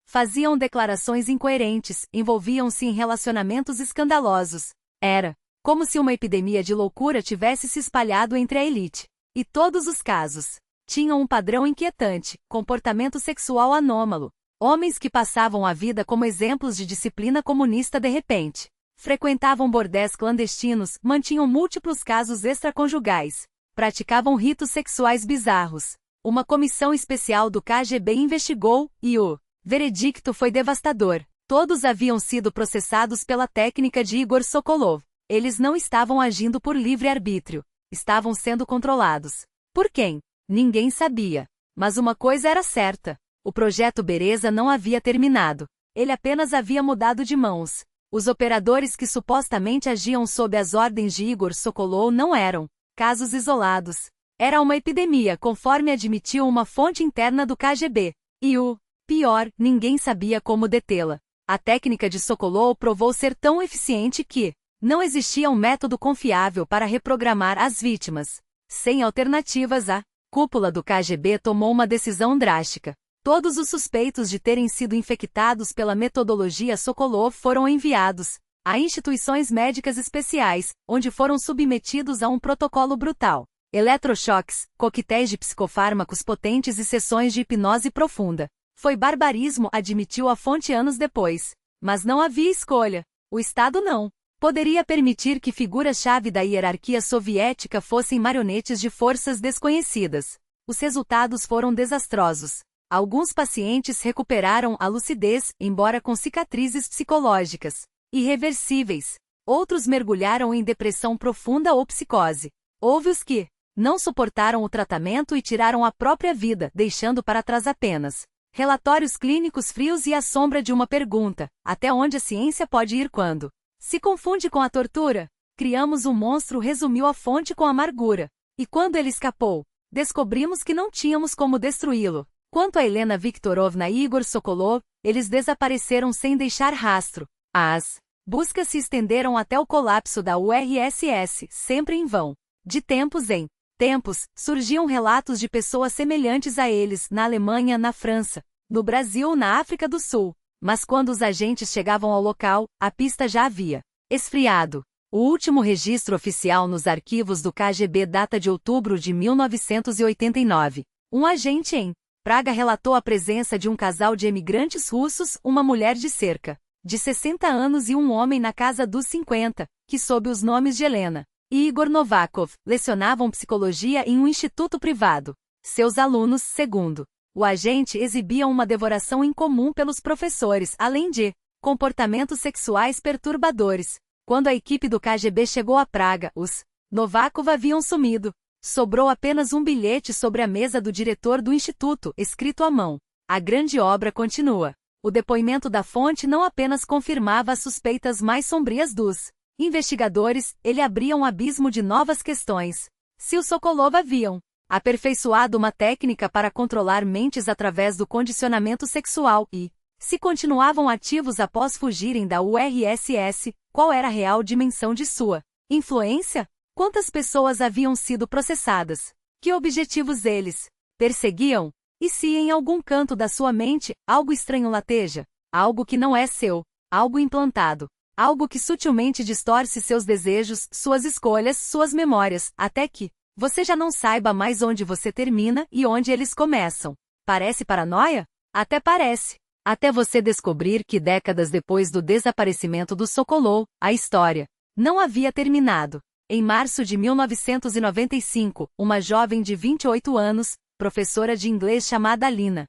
Faziam declarações incoerentes, envolviam-se em relacionamentos escandalosos. Era como se uma epidemia de loucura tivesse se espalhado entre a elite. E todos os casos Tinham um padrão inquietante, comportamento sexual anômalo. Homens que passavam a vida como exemplos de disciplina comunista de repente. Frequentavam bordéis clandestinos, mantinham múltiplos casos extraconjugais. Praticavam ritos sexuais bizarros. Uma comissão especial do KGB investigou, e o veredicto foi devastador. Todos haviam sido processados pela técnica de Igor Sokolov. Eles não estavam agindo por livre-arbítrio. Estavam sendo controlados. Por quem? Ninguém sabia. Mas uma coisa era certa. O projeto Bereza não havia terminado. Ele apenas havia mudado de mãos. Os operadores que supostamente agiam sob as ordens de Igor Sokolov não eram casos isolados. Era uma epidemia, conforme admitiu uma fonte interna do KGB. E o pior, ninguém sabia como detê-la. A técnica de Sokolov provou ser tão eficiente que não existia um método confiável para reprogramar as vítimas. Sem alternativas, a cúpula do KGB tomou uma decisão drástica. Todos os suspeitos de terem sido infectados pela metodologia Sokolov foram enviados a instituições médicas especiais, onde foram submetidos a um protocolo brutal. Eletrochoques, coquetéis de psicofármacos potentes e sessões de hipnose profunda. Foi barbarismo, admitiu a fonte anos depois. Mas não havia escolha. O Estado não poderia permitir que figuras-chave da hierarquia soviética fossem marionetes de forças desconhecidas. Os resultados foram desastrosos. Alguns pacientes recuperaram a lucidez, embora com cicatrizes psicológicas irreversíveis. Outros mergulharam em depressão profunda ou psicose. Houve os que não suportaram o tratamento e tiraram a própria vida, deixando para trás apenas relatórios clínicos frios e a sombra de uma pergunta: até onde a ciência pode ir quando se confunde com a tortura? Criamos um monstro, resumiu a fonte com amargura. E quando ele escapou, descobrimos que não tínhamos como destruí-lo. Quanto a Helena Viktorovna e Igor Sokolov, eles desapareceram sem deixar rastro. As buscas se estenderam até o colapso da URSS, sempre em vão. De tempos em tempos, surgiam relatos de pessoas semelhantes a eles, na Alemanha, na França, no Brasil, na África do Sul. Mas quando os agentes chegavam ao local, a pista já havia esfriado. O último registro oficial nos arquivos do KGB data de outubro de 1989. Um agente em Praga relatou a presença de um casal de emigrantes russos, uma mulher de cerca de 60 anos e um homem na casa dos 50, que sob os nomes de Helena e Igor Novakov, lecionavam psicologia em um instituto privado. Seus alunos, segundo o agente, exibiam uma devoração incomum pelos professores, além de comportamentos sexuais perturbadores. Quando a equipe do KGB chegou a Praga, os Novakov haviam sumido. Sobrou apenas um bilhete sobre a mesa do diretor do instituto, escrito à mão. A grande obra continua. O depoimento da fonte não apenas confirmava as suspeitas mais sombrias dos investigadores, ele abria um abismo de novas questões. Se os Sokolov haviam aperfeiçoado uma técnica para controlar mentes através do condicionamento sexual e se continuavam ativos após fugirem da URSS, qual era a real dimensão de sua influência? Quantas pessoas haviam sido processadas? Que objetivos eles perseguiam? E se em algum canto da sua mente, algo estranho lateja? Algo que não é seu, algo implantado, algo que sutilmente distorce seus desejos, suas escolhas, suas memórias, até que você já não saiba mais onde você termina e onde eles começam. Parece paranoia? Até parece. Até você descobrir que décadas depois do desaparecimento do Sokolov, a história não havia terminado. Em março de 1995, uma jovem de 28 anos, professora de inglês chamada Alina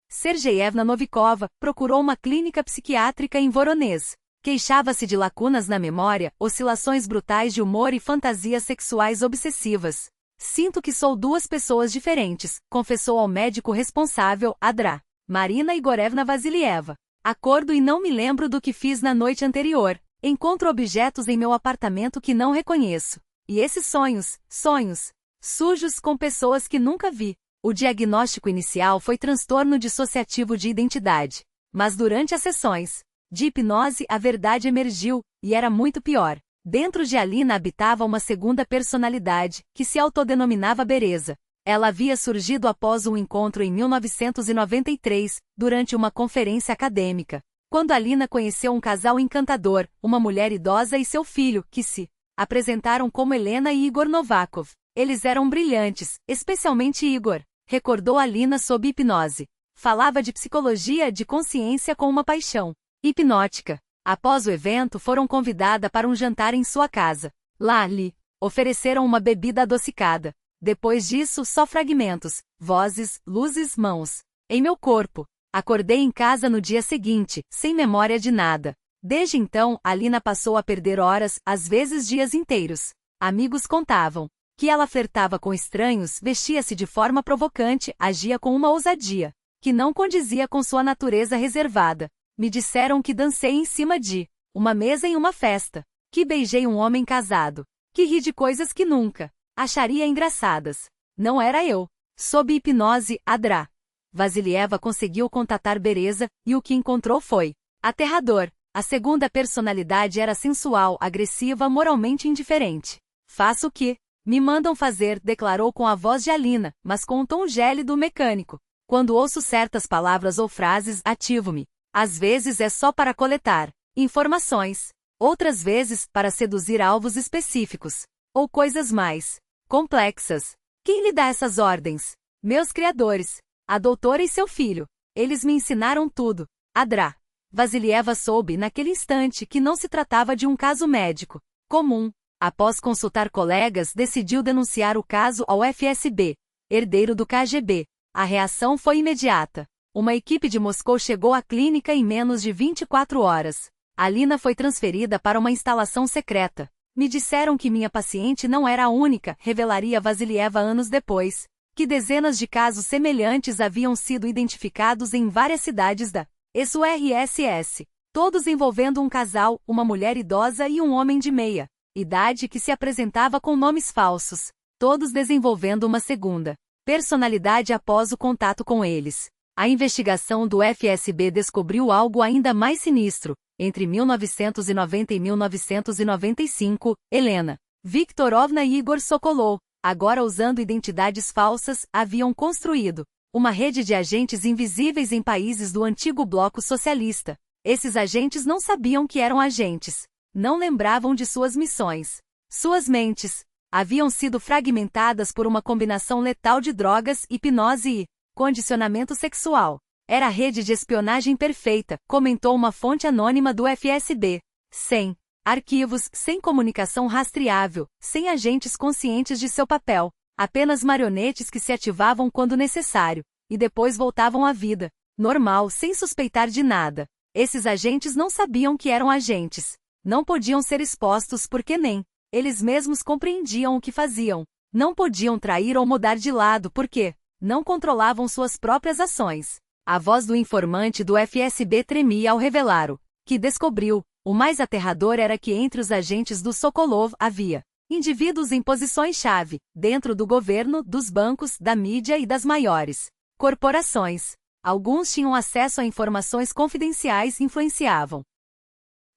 Sergeyevna Novikova, procurou uma clínica psiquiátrica em Voronezh. Queixava-se de lacunas na memória, oscilações brutais de humor e fantasias sexuais obsessivas. Sinto que sou duas pessoas diferentes, confessou ao médico responsável, Adra Marina Igorevna Vasilieva. Acordo e não me lembro do que fiz na noite anterior. Encontro objetos em meu apartamento que não reconheço. E esses sonhos sujos com pessoas que nunca vi. O diagnóstico inicial foi transtorno dissociativo de identidade. Mas durante as sessões de hipnose a verdade emergiu, e era muito pior. Dentro de Alina habitava uma segunda personalidade, que se autodenominava Bereza. Ela havia surgido após um encontro em 1993, durante uma conferência acadêmica. Quando Alina conheceu um casal encantador, uma mulher idosa e seu filho, que se apresentaram como Helena e Igor Novakov. Eles eram brilhantes, especialmente Igor, recordou Alina sob hipnose. Falava de psicologia de consciência com uma paixão hipnótica. Após o evento, foram convidada para um jantar em sua casa. Lá lhe ofereceram uma bebida adocicada. Depois disso, só fragmentos, vozes, luzes, mãos. Em meu corpo. Acordei em casa no dia seguinte, sem memória de nada. Desde então, Alina passou a perder horas, às vezes dias inteiros. Amigos contavam que ela flertava com estranhos, vestia-se de forma provocante, agia com uma ousadia que não condizia com sua natureza reservada. Me disseram que dancei em cima de uma mesa em uma festa, que beijei um homem casado, que ri de coisas que nunca acharia engraçadas. Não era eu. Sob hipnose, Adra Vasilieva conseguiu contatar Bereza, e o que encontrou foi aterrador. A segunda personalidade era sensual, agressiva, moralmente indiferente. Faço o que me mandam fazer, declarou com a voz de Alina, mas com um tom gélido mecânico. Quando ouço certas palavras ou frases, ativo-me. Às vezes é só para coletar informações. Outras vezes, para seduzir alvos específicos. Ou coisas mais complexas. Quem lhe dá essas ordens? Meus criadores. A doutora e seu filho. Eles me ensinaram tudo. Adra Vasilieva soube naquele instante que não se tratava de um caso médico comum. Após consultar colegas, decidiu denunciar o caso ao FSB, herdeiro do KGB. A reação foi imediata. Uma equipe de Moscou chegou à clínica em menos de 24 horas. Alina foi transferida para uma instalação secreta. Me disseram que minha paciente não era a única, revelaria Vasilieva anos depois, que dezenas de casos semelhantes haviam sido identificados em várias cidades da ex-URSS, todos envolvendo um casal, uma mulher idosa e um homem de meia idade que se apresentava com nomes falsos, todos desenvolvendo uma segunda personalidade após o contato com eles. A investigação do FSB descobriu algo ainda mais sinistro. Entre 1990 e 1995, Helena Viktorovna e Igor Sokolov, agora usando identidades falsas, haviam construído uma rede de agentes invisíveis em países do antigo bloco socialista. Esses agentes não sabiam que eram agentes, não lembravam de suas missões. Suas mentes haviam sido fragmentadas por uma combinação letal de drogas, hipnose e condicionamento sexual. Era a rede de espionagem perfeita, comentou uma fonte anônima do FSB. Sem arquivos, sem comunicação rastreável, sem agentes conscientes de seu papel. Apenas marionetes que se ativavam quando necessário, e depois voltavam à vida normal, sem suspeitar de nada. Esses agentes não sabiam que eram agentes. Não podiam ser expostos porque nem eles mesmos compreendiam o que faziam. Não podiam trair ou mudar de lado porque não controlavam suas próprias ações. A voz do informante do FSB tremia ao revelar o que descobriu. O mais aterrador era que entre os agentes do Sokolov havia indivíduos em posições-chave, dentro do governo, dos bancos, da mídia e das maiores corporações. Alguns tinham acesso a informações confidenciais e influenciavam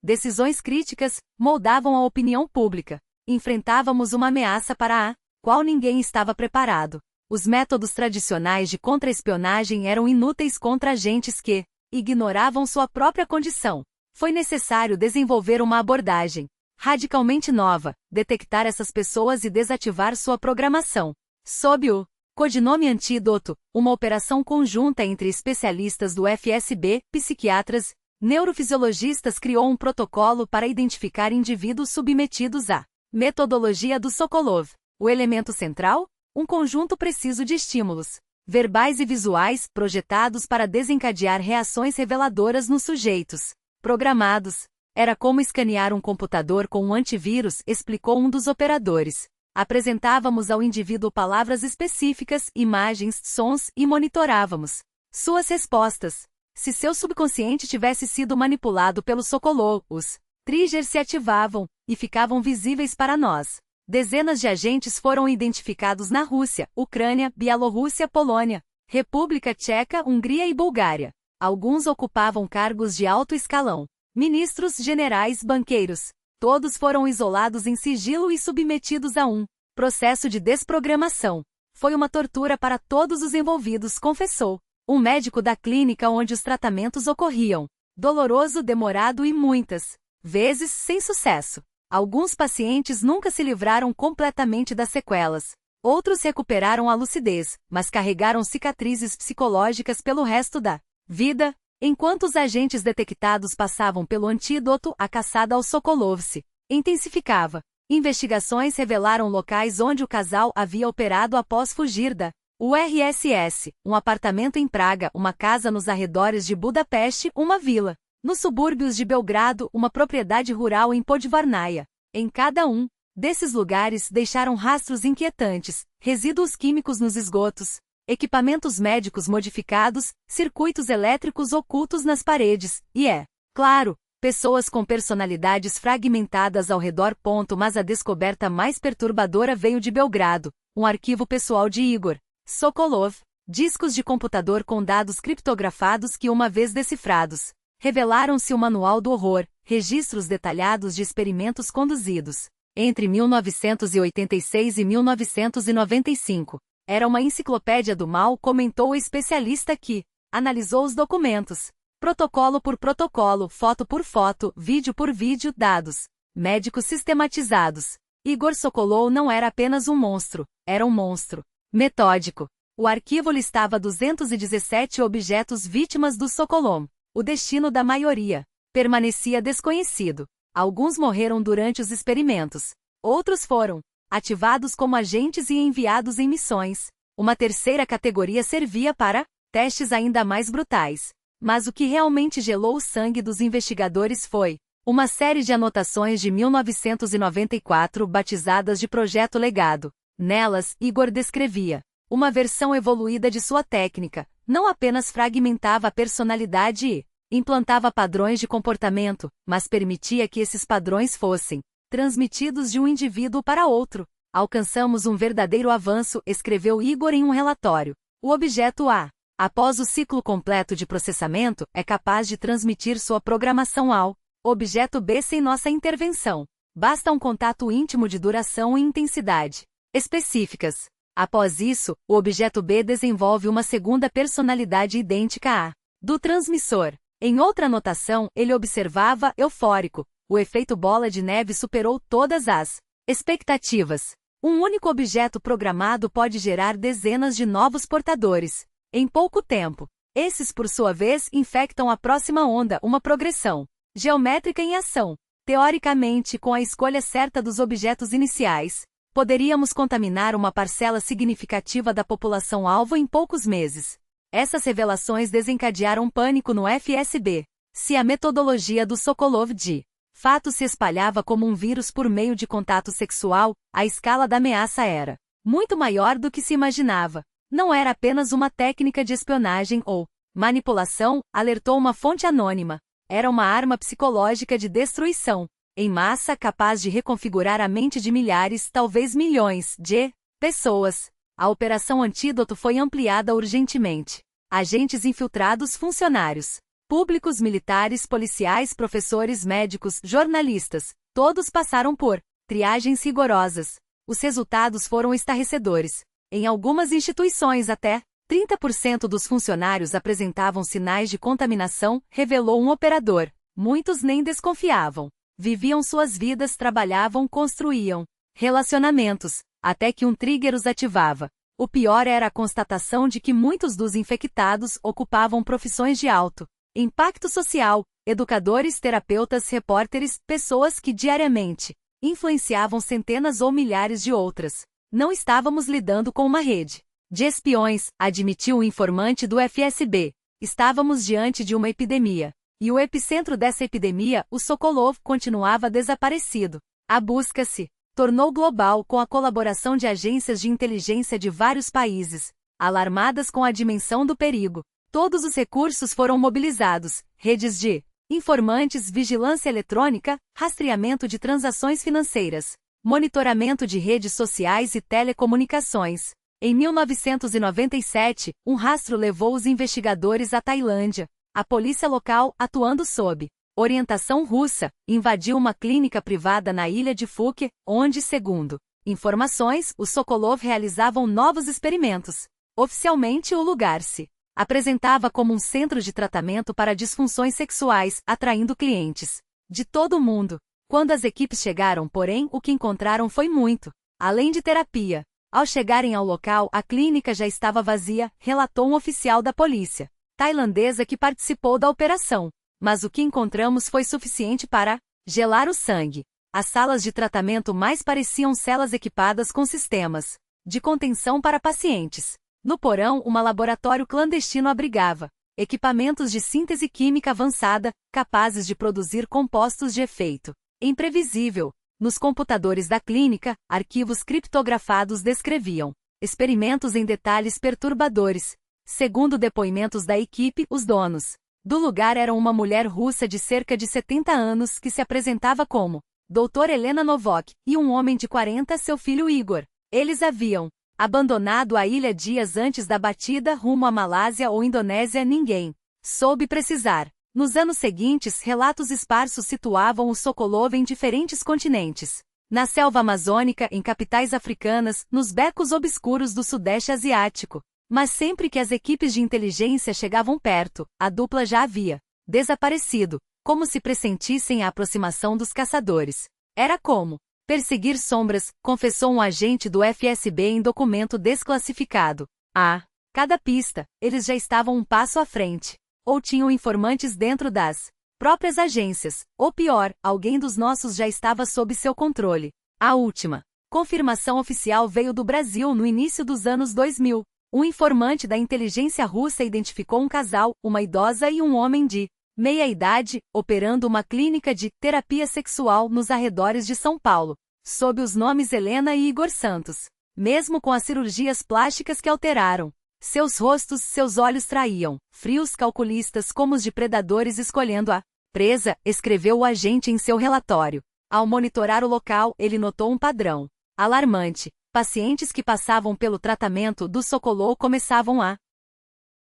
decisões críticas, moldavam a opinião pública. Enfrentávamos uma ameaça para a qual ninguém estava preparado. Os métodos tradicionais de contra-espionagem eram inúteis contra agentes que ignoravam sua própria condição. Foi necessário desenvolver uma abordagem radicalmente nova, detectar essas pessoas e desativar sua programação. Sob o codinome Antídoto, uma operação conjunta entre especialistas do FSB, psiquiatras, neurofisiologistas criou um protocolo para identificar indivíduos submetidos à metodologia do Sokolov. O elemento central? Um conjunto preciso de estímulos verbais e visuais projetados para desencadear reações reveladoras nos sujeitos programados. Era como escanear um computador com um antivírus, explicou um dos operadores. Apresentávamos ao indivíduo palavras específicas, imagens, sons e monitorávamos suas respostas. Se seu subconsciente tivesse sido manipulado pelo Sokolov, os triggers se ativavam e ficavam visíveis para nós. Dezenas de agentes foram identificados na Rússia, Ucrânia, Bielorrússia, Polônia, República Tcheca, Hungria e Bulgária. Alguns ocupavam cargos de alto escalão. Ministros, generais, banqueiros. Todos foram isolados em sigilo e submetidos a um processo de desprogramação. Foi uma tortura para todos os envolvidos, confessou um médico da clínica onde os tratamentos ocorriam. Doloroso, demorado e muitas vezes sem sucesso. Alguns pacientes nunca se livraram completamente das sequelas. Outros recuperaram a lucidez, mas carregaram cicatrizes psicológicas pelo resto da vida. Enquanto os agentes detectados passavam pelo antídoto, a caçada ao Sokolov se intensificava. Investigações revelaram locais onde o casal havia operado após fugir da URSS, um apartamento em Praga, uma casa nos arredores de Budapeste, uma vila nos subúrbios de Belgrado, uma propriedade rural em Podvarnaia. Em cada um desses lugares deixaram rastros inquietantes, resíduos químicos nos esgotos, equipamentos médicos modificados, circuitos elétricos ocultos nas paredes, e claro, pessoas com personalidades fragmentadas ao redor. Mas a descoberta mais perturbadora veio de Belgrado, um arquivo pessoal de Igor Sokolov, discos de computador com dados criptografados que, uma vez decifrados, revelaram-se o manual do horror, registros detalhados de experimentos conduzidos entre 1986 e 1995. Era uma enciclopédia do mal, comentou o especialista que analisou os documentos, protocolo por protocolo, foto por foto, vídeo por vídeo, dados médicos sistematizados. Igor Sokolov não era apenas um monstro, era um monstro metódico. O arquivo listava 217 objetos vítimas do Sokolov. O destino da maioria permanecia desconhecido. Alguns morreram durante os experimentos. Outros foram ativados como agentes e enviados em missões. Uma terceira categoria servia para testes ainda mais brutais. Mas o que realmente gelou o sangue dos investigadores foi uma série de anotações de 1994 batizadas de Projeto Legado. Nelas, Igor descrevia uma versão evoluída de sua técnica, não apenas fragmentava a personalidade e implantava padrões de comportamento, mas permitia que esses padrões fossem transmitidos de um indivíduo para outro. Alcançamos um verdadeiro avanço, escreveu Igor em um relatório. O objeto A, após o ciclo completo de processamento, é capaz de transmitir sua programação ao objeto B sem nossa intervenção. Basta um contato íntimo de duração e intensidade específicas. Após isso, o objeto B desenvolve uma segunda personalidade idêntica à do transmissor. Em outra anotação, ele observava, eufórico, o efeito bola de neve superou todas as expectativas. Um único objeto programado pode gerar dezenas de novos portadores em pouco tempo. Esses, por sua vez, infectam a próxima onda, uma progressão geométrica em ação. Teoricamente, com a escolha certa dos objetos iniciais, poderíamos contaminar uma parcela significativa da população-alvo em poucos meses. Essas revelações desencadearam pânico no FSB. Se a metodologia do Sokolov de fato se espalhava como um vírus por meio de contato sexual, a escala da ameaça era muito maior do que se imaginava. Não era apenas uma técnica de espionagem ou manipulação, alertou uma fonte anônima. Era uma arma psicológica de destruição em massa capaz de reconfigurar a mente de milhares, talvez milhões, de pessoas. A Operação Antídoto foi ampliada urgentemente. Agentes infiltrados, funcionários públicos, militares, policiais, professores, médicos, jornalistas, todos passaram por triagens rigorosas. Os resultados foram estarrecedores. Em algumas instituições, até 30% dos funcionários apresentavam sinais de contaminação, revelou um operador. Muitos nem desconfiavam. Viviam suas vidas, trabalhavam, construíam relacionamentos, até que um trigger os ativava. O pior era a constatação de que muitos dos infectados ocupavam profissões de alto impacto social, educadores, terapeutas, repórteres, pessoas que diariamente influenciavam centenas ou milhares de outras. Não estávamos lidando com uma rede de espiões, admitiu o informante do FSB. Estávamos diante de uma epidemia. E o epicentro dessa epidemia, o Sokolov, continuava desaparecido. A busca se tornou global com a colaboração de agências de inteligência de vários países, alarmadas com a dimensão do perigo. Todos os recursos foram mobilizados: redes de informantes, vigilância eletrônica, rastreamento de transações financeiras, monitoramento de redes sociais e telecomunicações. Em 1997, um rastro levou os investigadores à Tailândia. A polícia local, atuando sob orientação russa, invadiu uma clínica privada na ilha de Phuket, onde, segundo informações, os Sokolov realizavam novos experimentos. Oficialmente, o lugar se apresentava como um centro de tratamento para disfunções sexuais, atraindo clientes de todo o mundo. Quando as equipes chegaram, porém, o que encontraram foi muito além de terapia. Ao chegarem ao local, a clínica já estava vazia, relatou um oficial da polícia tailandesa que participou da operação. Mas o que encontramos foi suficiente para gelar o sangue. As salas de tratamento mais pareciam celas equipadas com sistemas de contenção para pacientes. No porão, um laboratório clandestino abrigava equipamentos de síntese química avançada, capazes de produzir compostos de efeito imprevisível. Nos computadores da clínica, arquivos criptografados descreviam experimentos em detalhes perturbadores. Segundo depoimentos da equipe, os donos do lugar eram uma mulher russa de cerca de 70 anos que se apresentava como Dr. Helena Novak e um homem de 40, seu filho Igor. Eles haviam abandonado a ilha dias antes da batida rumo à Malásia ou Indonésia. Ninguém soube precisar. Nos anos seguintes, relatos esparsos situavam o Sokolov em diferentes continentes. Na selva amazônica, em capitais africanas, nos becos obscuros do Sudeste Asiático. Mas sempre que as equipes de inteligência chegavam perto, a dupla já havia desaparecido, como se pressentissem a aproximação dos caçadores. Era como perseguir sombras, confessou um agente do FSB em documento desclassificado. A cada pista, eles já estavam um passo à frente. Ou tinham informantes dentro das próprias agências, ou pior, alguém dos nossos já estava sob seu controle. A última confirmação oficial veio do Brasil no início dos anos 2000. Um informante da inteligência russa identificou um casal, uma idosa e um homem de meia-idade, operando uma clínica de terapia sexual nos arredores de São Paulo, sob os nomes Helena e Igor Santos. Mesmo com as cirurgias plásticas que alteraram seus rostos, seus olhos traíam, frios calculistas como os de predadores escolhendo a presa, escreveu o agente em seu relatório. Ao monitorar o local, ele notou um padrão alarmante. Pacientes que passavam pelo tratamento do Sokolov começavam a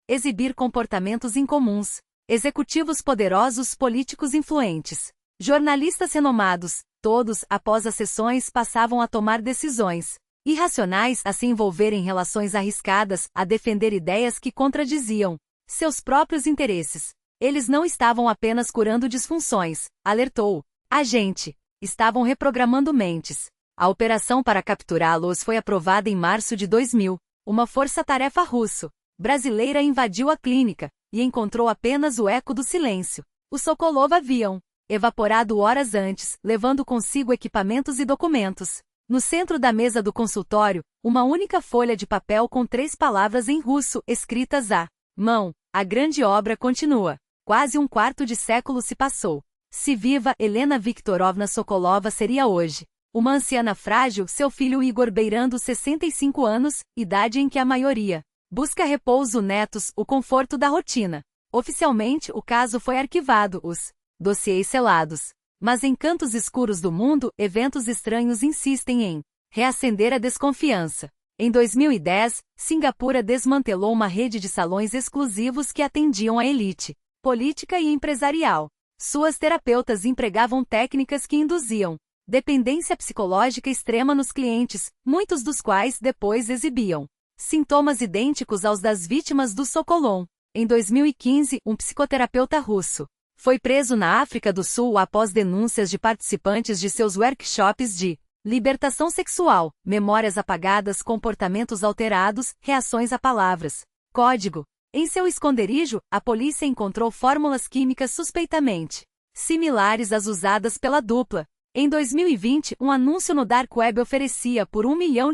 exibir comportamentos incomuns. Executivos poderosos, políticos influentes, jornalistas renomados, todos, após as sessões, passavam a tomar decisões irracionais, a se envolver em relações arriscadas, a defender ideias que contradiziam seus próprios interesses. Eles não estavam apenas curando disfunções, alertou agente, estavam reprogramando mentes. A operação para capturá-los foi aprovada em março de 2000. Uma força-tarefa russo-brasileira invadiu a clínica e encontrou apenas o eco do silêncio. Os Sokolov haviam evaporado horas antes, levando consigo equipamentos e documentos. No centro da mesa do consultório, uma única folha de papel com 3 palavras em russo, escritas à mão. A grande obra continua. Quase um quarto de século se passou. Se viva, Helena Viktorovna Sokolova seria hoje uma anciana frágil, seu filho Igor beirando 65 anos, idade em que a maioria busca repouso, netos, o conforto da rotina. Oficialmente, o caso foi arquivado, os dossiês selados. Mas em cantos escuros do mundo, eventos estranhos insistem em reacender a desconfiança. Em 2010, Singapura desmantelou uma rede de salões exclusivos que atendiam a elite política e empresarial. Suas terapeutas empregavam técnicas que induziam dependência psicológica extrema nos clientes, muitos dos quais depois exibiam sintomas idênticos aos das vítimas do Sokolov. Em 2015, um psicoterapeuta russo foi preso na África do Sul após denúncias de participantes de seus workshops de libertação sexual, memórias apagadas, comportamentos alterados, reações a palavras, código. Em seu esconderijo, a polícia encontrou fórmulas químicas suspeitamente similares às usadas pela dupla. Em 2020, um anúncio no Dark Web oferecia por $1 milhão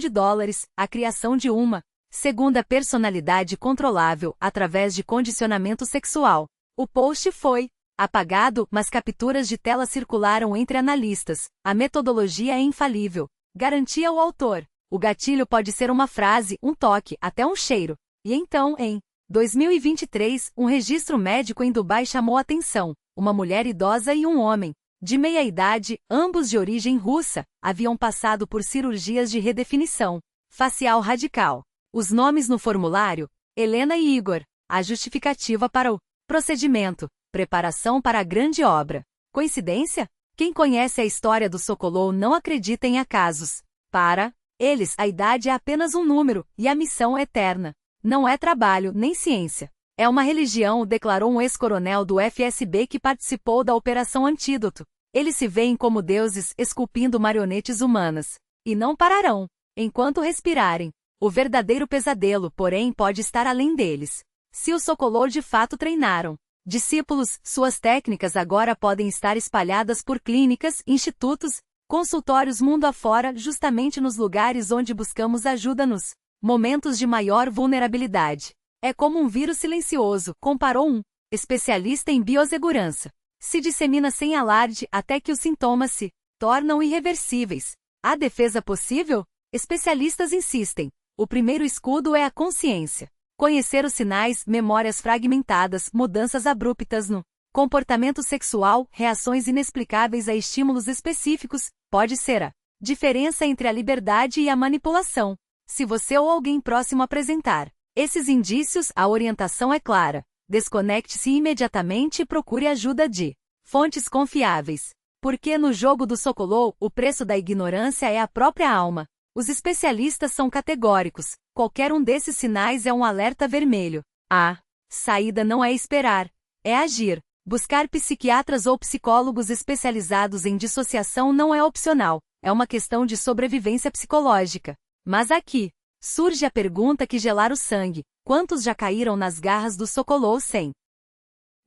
a criação de uma segunda personalidade controlável através de condicionamento sexual. O post foi apagado, mas capturas de tela circularam entre analistas. A metodologia é infalível, garantia o autor. O gatilho pode ser uma frase, um toque, até um cheiro. E então, em 2023, um registro médico em Dubai chamou a atenção. Uma mulher idosa e um homem de meia-idade, ambos de origem russa, haviam passado por cirurgias de redefinição facial radical. Os nomes no formulário: Helena e Igor. A justificativa para o procedimento: preparação para a grande obra. Coincidência? Quem conhece a história do Sokolov não acredita em acasos. Para eles, a idade é apenas um número, e a missão é eterna. Não é trabalho, nem ciência. É uma religião, declarou um ex-coronel do FSB que participou da Operação Antídoto. Eles se veem como deuses, esculpindo marionetes humanas. E não pararão. enquanto respirarem. O verdadeiro pesadelo, porém, pode estar além deles. Se os Sokolov de fato treinaram discípulos, suas técnicas agora podem estar espalhadas por clínicas, institutos, consultórios mundo afora, justamente nos lugares onde buscamos ajuda nos momentos de maior vulnerabilidade. É como um vírus silencioso, comparou um especialista em biossegurança. Se dissemina sem alarde até que os sintomas se tornam irreversíveis. Há defesa possível? Especialistas insistem. O primeiro escudo é a consciência. Conhecer os sinais, memórias fragmentadas, mudanças abruptas no comportamento sexual, reações inexplicáveis a estímulos específicos, pode ser a diferença entre a liberdade e a manipulação. Se você ou alguém próximo apresentar esses indícios, a orientação é clara. Desconecte-se imediatamente e procure ajuda de fontes confiáveis. Porque no jogo do Sokolov, o preço da ignorância é a própria alma. Os especialistas são categóricos. Qualquer um desses sinais é um alerta vermelho. A saída não é esperar, é agir. Buscar psiquiatras ou psicólogos especializados em dissociação não é opcional, é uma questão de sobrevivência psicológica. Mas aqui surge a pergunta que gelar o sangue: quantos já caíram nas garras do Sokolov sem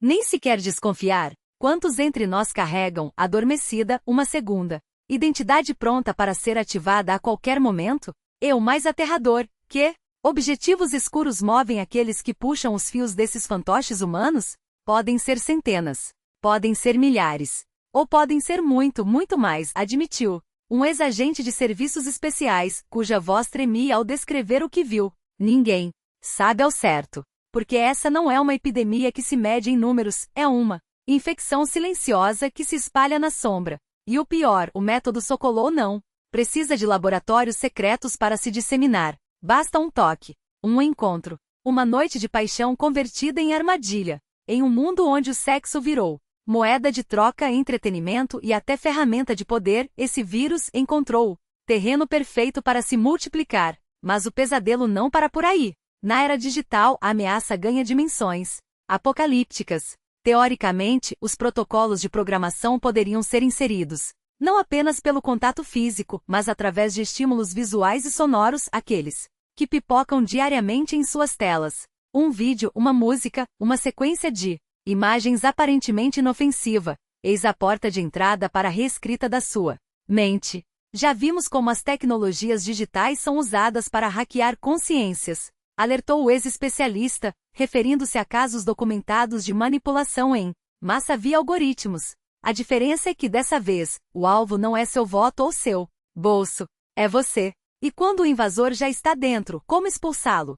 nem sequer desconfiar? Quantos entre nós carregam, adormecida, uma segunda identidade pronta para ser ativada a qualquer momento? E o mais aterrador, que objetivos escuros movem aqueles que puxam os fios desses fantoches humanos? Podem ser centenas, podem ser milhares, ou podem ser muito, muito mais, admitiu um ex-agente de serviços especiais, cuja voz tremia ao descrever o que viu. Ninguém sabe ao certo, porque essa não é uma epidemia que se mede em números, é uma infecção silenciosa que se espalha na sombra. E o pior, o método Sokolov não precisa de laboratórios secretos para se disseminar. Basta um toque, um encontro, uma noite de paixão convertida em armadilha. Em um mundo onde o sexo virou moeda de troca, entretenimento e até ferramenta de poder, esse vírus encontrou o terreno perfeito para se multiplicar. Mas o pesadelo não para por aí. Na era digital, a ameaça ganha dimensões apocalípticas. Teoricamente, os protocolos de programação poderiam ser inseridos, não apenas pelo contato físico, mas através de estímulos visuais e sonoros, aqueles que pipocam diariamente em suas telas. Um vídeo, uma música, uma sequência de imagens aparentemente inofensiva. Eis a porta de entrada para a reescrita da sua mente. Já vimos como as tecnologias digitais são usadas para hackear consciências, alertou o ex-especialista, referindo-se a casos documentados de manipulação em massa via algoritmos. A diferença é que dessa vez, o alvo não é seu voto ou seu bolso, é você. E quando o invasor já está dentro, como expulsá-lo?